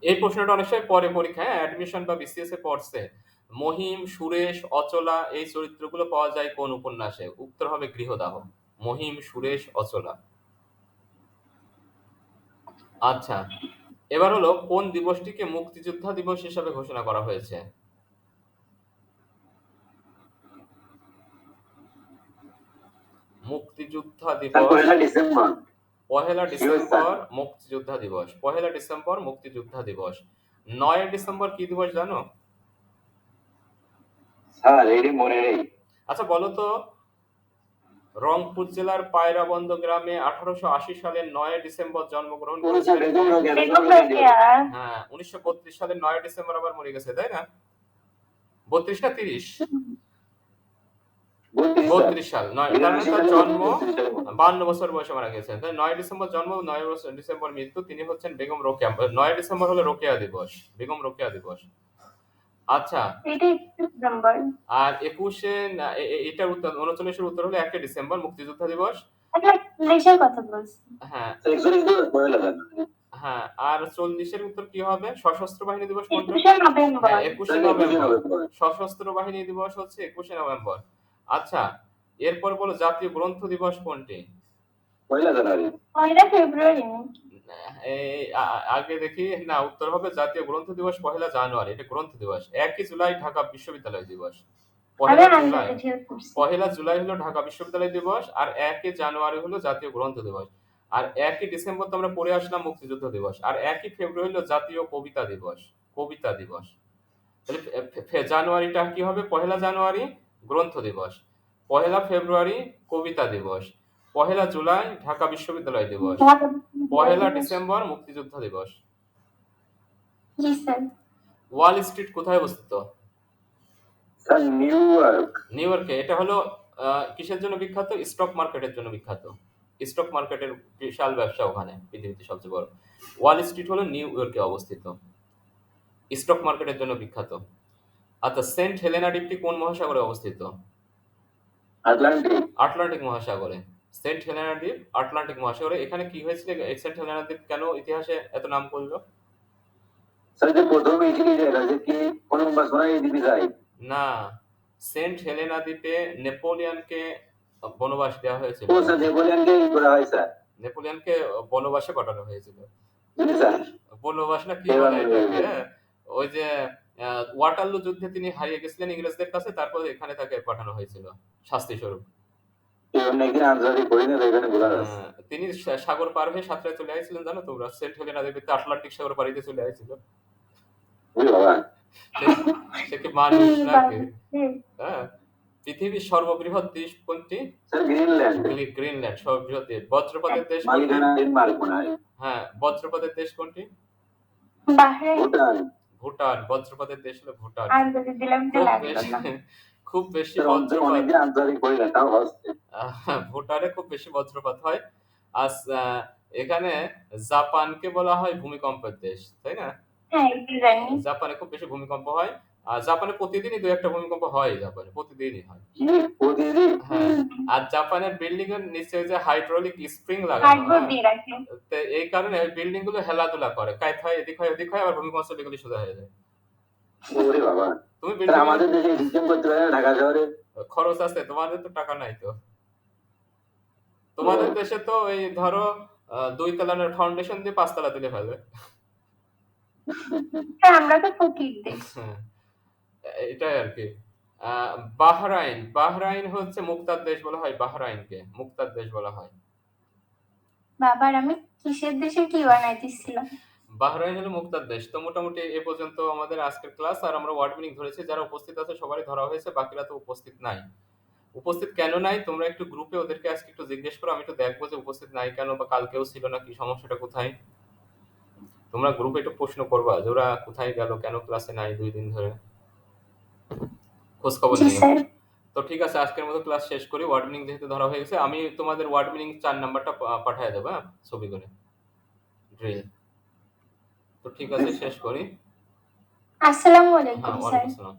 Speaker 1: এই প্রশ্নটা অনেক সময় পরে পরীক্ষায় অ্যাডমিশন বা বিসিএস এ পড়ছে। মহিম, সুরেশ, অচলা এই চরিত্রগুলো পাওয়া যায় কোন উপন্যাসে? উত্তর হবে গৃহদাহ। মহিম, সুরেশ, অচলা। আচ্ছা, এবার হলো কোন দিবসটিকে মুক্তিযোদ্ধা দিবস হিসাবে ঘোষণা করা হয়েছে? মুক্তিযোদ্ধা
Speaker 2: স্যার
Speaker 1: দিবস
Speaker 2: 1 ডিসেম্বর।
Speaker 1: পহেলা
Speaker 2: Sure,
Speaker 1: ডিসেম্বর
Speaker 2: sir.
Speaker 1: মুক্তিযোদ্ধা দিবস। পহেলা ডিসেম্বর মুক্তিযোদ্ধা দিবস। 9 ডিসেম্বর কি দিবস জানো?
Speaker 2: স্যার এরই মনে নেই।
Speaker 1: আচ্ছা বলো তো, রংপুর জেলার পায়রাবন্দ গ্রামে 1880 সালের 9 ডিসেম্বর জন্মগ্রহণ
Speaker 2: কোন স্যার
Speaker 1: করেছিলেন
Speaker 2: বেগম
Speaker 1: কে?
Speaker 2: রোকেয়া
Speaker 3: বেগম
Speaker 2: বেগম রোকেয়া
Speaker 3: রোকেয়া।
Speaker 1: হ্যাঁ 1932 সালের 9 ডিসেম্বর আবার মরে গেছে তাই না? 32 না 30? 32 সাল তার মানে তার জন্ম 52 বছর বয়সে মারা গেছেন। তাই 9 ডিসেম্বর জন্ম, 9 ডিসেম্বর মৃত্যু। তিনি হচ্ছেন বেগম রোকেয়া। 9 ডিসেম্বর হলো রোকেয়া দিবস, বেগম রোকেয়া দিবস। আচ্ছা,
Speaker 3: এটা 21 ডিসেম্বর।
Speaker 1: আর 21 এটার উত্তর 39 এর উত্তর হলো 1 ডিসেম্বর মুক্তিযোদ্ধা দিবস।
Speaker 3: আচ্ছা, দেশের কথা বলছি।
Speaker 1: হ্যাঁ
Speaker 2: 41 তো পয়লা জানুয়ারি।
Speaker 1: হ্যাঁ, আর 40 এর উত্তর কি হবে? সশস্ত্র বাহিনী দিবস কোনটা?
Speaker 3: 21 নভেম্বর।
Speaker 1: হ্যাঁ 21
Speaker 2: স্যার 21
Speaker 1: নভেম্বর।
Speaker 2: নভেম্বর।
Speaker 1: সশস্ত্র বাহিনী দিবস হচ্ছে 21 নভেম্বর। আচ্ছা, এরপর বলো জাতীয় গ্রন্থ দিবস কোনটি?
Speaker 2: পয়লা জানুয়ারি।
Speaker 3: 1 ফেব্রুয়ারি।
Speaker 1: এই আগে দেখি, না উত্তর হবে জাতীয় গ্রন্থ দিবস 1 জানুয়ারি, এটা গ্রন্থ দিবস। 1 জুলাই ঢাকা বিশ্ববিদ্যালয় দিবস।
Speaker 3: আমি
Speaker 1: 1 জুলাই,
Speaker 3: আনসারটা ঠিক করছি।
Speaker 1: 1 জুলাই হলো ঢাকা বিশ্ববিদ্যালয় দিবস, আর 1 জানুয়ারি হলো জাতীয় গ্রন্থ দিবস। আর 1 ডিসেম্বর তো আমরা পড়ে আসলাম মুক্তিযুদ্ধ দিবস। আর 1 ফেব্রুয়ারি হলো জাতীয় কবিতা দিবস, কবিতা দিবস। তাহলে জানুয়ারিটা কি হবে? 1 জানুয়ারি গ্রন্থ দিবস, 1 ফেব্রুয়ারি কবিতা দিবস, 1 জুলাই ঢাকা বিশ্ববিদ্যালয় দিবস, 1 ডিসেম্বর মুক্তিযোদ্ধা দিবস।
Speaker 3: জি স্যার।
Speaker 1: ওয়াল স্ট্রিট কোথায় অবস্থিত?
Speaker 2: Sir new York.
Speaker 1: নিউ ইয়র্কে। এটা হলো কিসের জন্য বিখ্যাত? স্টক মার্কেটের জন্য বিখ্যাত। স্টক মার্কেটের বিশাল ব্যবসা ওখানে, পৃথিবীতে সবচেয়ে বড়। ওয়াল স্ট্রিট হলো নিউ ইয়র্কে অবস্থিত, স্টক মার্কেটের জন্য বিখ্যাত। আচ্ছা, সেন্ট হেলেনা দ্বীপটি কোন মহাসাগরে অবস্থিত?
Speaker 2: আটলান্টিক।
Speaker 1: আটলান্টিক মহাসাগরে। সেন্ট হেলেনা দ্বীপ আটলান্টিক মহাসাগরে। এখানে কি হয়েছিল? এই সেন্ট হেলেনা দ্বীপ কেন ইতিহাসে এত নাম করলো?
Speaker 2: স্যার যে প্রথমে এখানে যায় যে কি কলম্বাস মানে এই দিকে যায়।
Speaker 1: না, সেন্ট হেলেনা দ্বীপে নেপোলিয়নকে বনবাস দেওয়া হয়েছিল।
Speaker 2: ও স্যার নেপোলিয়নকে করা হয় স্যার।
Speaker 1: নেপোলিয়নকে বনবাসে পাঠানো হয়েছিল।
Speaker 2: জি স্যার।
Speaker 1: বনবাস না কি
Speaker 2: এবার
Speaker 1: বলে এটাকে? হ্যাঁ? ওই যে ওয়াটারলু যুদ্ধে তিনি হারিয়ে গেছিলেন ইংরেজদের কাছে, তারপর এখানে তাকে পাঠানো হয়েছিল শাস্তি স্বরূপ।
Speaker 2: একদিন আন্তর্জাতিক করি না এখানে বলা যাচ্ছে।
Speaker 1: তিনি সাগর পার হয়ে সাতটায় চলে আসছিলেন, জানো তোমরা? সেন্ট হেলেনা দ্বীপে আটলান্টিক সাগর পাড়িতে চলে আসছিল।
Speaker 2: ওরে বাবা।
Speaker 1: সে কি মানুষ নাকি? হ্যাঁ। পৃথিবীর সর্ববৃহৎ দ্বীপ কোনটি?
Speaker 2: Sir Greenland.
Speaker 1: গ্রিনল্যান্ড সর্ববৃহৎ দ্বীপ। বজ্রপাতের দেশ কোনটি?
Speaker 2: মালিকানা ডেনমার্ক মনে হয়।
Speaker 1: হ্যাঁ, বজ্রপাতের দেশ কোনটি?
Speaker 3: বাহরাইন।
Speaker 2: ভুটান।
Speaker 1: ভুটান। বজ্রপাতের দেশ হলো ভুটান।
Speaker 3: আর যদি দিলাম তো লাগলো না।
Speaker 1: খুব বেশি
Speaker 2: স্যার
Speaker 1: বজ্রপাত।
Speaker 2: অনেকদিন আন্তর্জাতিক করি না তাও হচ্ছে।
Speaker 1: ভুটানে খুব বেশি বজ্রপাত হয়। আর এখানে জাপানকে বলা হয় ভূমিকম্পের দেশ, তাই না?
Speaker 3: হ্যাঁ, এটা জানি।
Speaker 1: জাপানে খুব বেশি ভূমিকম্প হয়। আর জাপানে প্রতিদিনই 2-1টা ভূমিকম্প হয়, জাপানে প্রতিদিনই হয়।
Speaker 2: প্রতিদিন।
Speaker 1: হ্যাঁ, আর জাপানের বিল্ডিং এর নিচে ওই যে হাইড্রোলিক স্প্রিং লাগানো,
Speaker 3: কার্ডবোর্ড দিয়ে রাখে।
Speaker 1: তো এই কারণে বিল্ডিং গুলো হেলাদুলা করে, কাইত হয়, এদিক হয়, ওদিক হয়, আবার ভূমিকম্প চলে গেলে সোজা হয়ে যায়।
Speaker 2: ওরে বাবা।
Speaker 1: তুমি
Speaker 2: স্যার
Speaker 1: বিল্ডিং
Speaker 2: আমাদের দেশে সিস্টেম করতে পারে না ঢাকা শহরে।
Speaker 1: খরচ আছে, তোমাদের তো টাকা নাই তো। তোমাদের দেশে তো এই ধরো 2 তলার ফাউন্ডেশন দিয়ে 5 তলা তুলে ফেলবে।
Speaker 3: হ্যাঁ, আমরা তো ফকির দেশ।
Speaker 1: এটাই আর কি। বাহরাইন, বাহরাইন হচ্ছে মুক্তার দেশ বলা হয়, বাহরাইনকে মুক্তার দেশ বলা হয়।
Speaker 3: বাবার আমি কিসের দেশে কি বানাইতেছিলাম?
Speaker 1: বাহরাইন হলো মুক্তার দেশ। তো মোটামুটি এ পর্যন্ত আমাদের আজকের ক্লাস। আর আমরা ওয়ার্ড মিনিং ধরেছি, যারা উপস্থিত আছে সবারই ধরা হয়েছে, বাকিরা তো উপস্থিত নাই। উপস্থিত কেন নাই তোমরা একটু গ্রুপে ওদেরকে আজকে একটু জিজ্ঞেস করো, আমি একটু দেখবো যে উপস্থিত নাই কেন, বা কালকেও ছিল না, কি সমস্যাটা কোথায়। তোমরা গ্রুপে একটু প্রশ্ন করবা যে ওরা কোথায় গেল, কেন ক্লাসে নাই 2 দিন ধরে, খোঁজ খবর
Speaker 3: জি
Speaker 1: নিও।
Speaker 3: স্যার।
Speaker 1: তো ঠিক আছে, আজকের মতো ক্লাস শেষ করি। ওয়ার্ড মিনিং যেহেতু ধরা হয়ে গেছে, আমি তোমাদের ওয়ার্ড মিনিং 4 নাম্বারটা পাঠিয়ে দেবো, হ্যাঁ, ছবি করে ড্রিল। তো ঠিক আছে, শেষ করি।
Speaker 3: আসসালামু
Speaker 1: হ্যাঁ,
Speaker 3: আলাইকুম স্যার।
Speaker 1: ওয়ালাইকুম আসসালাম।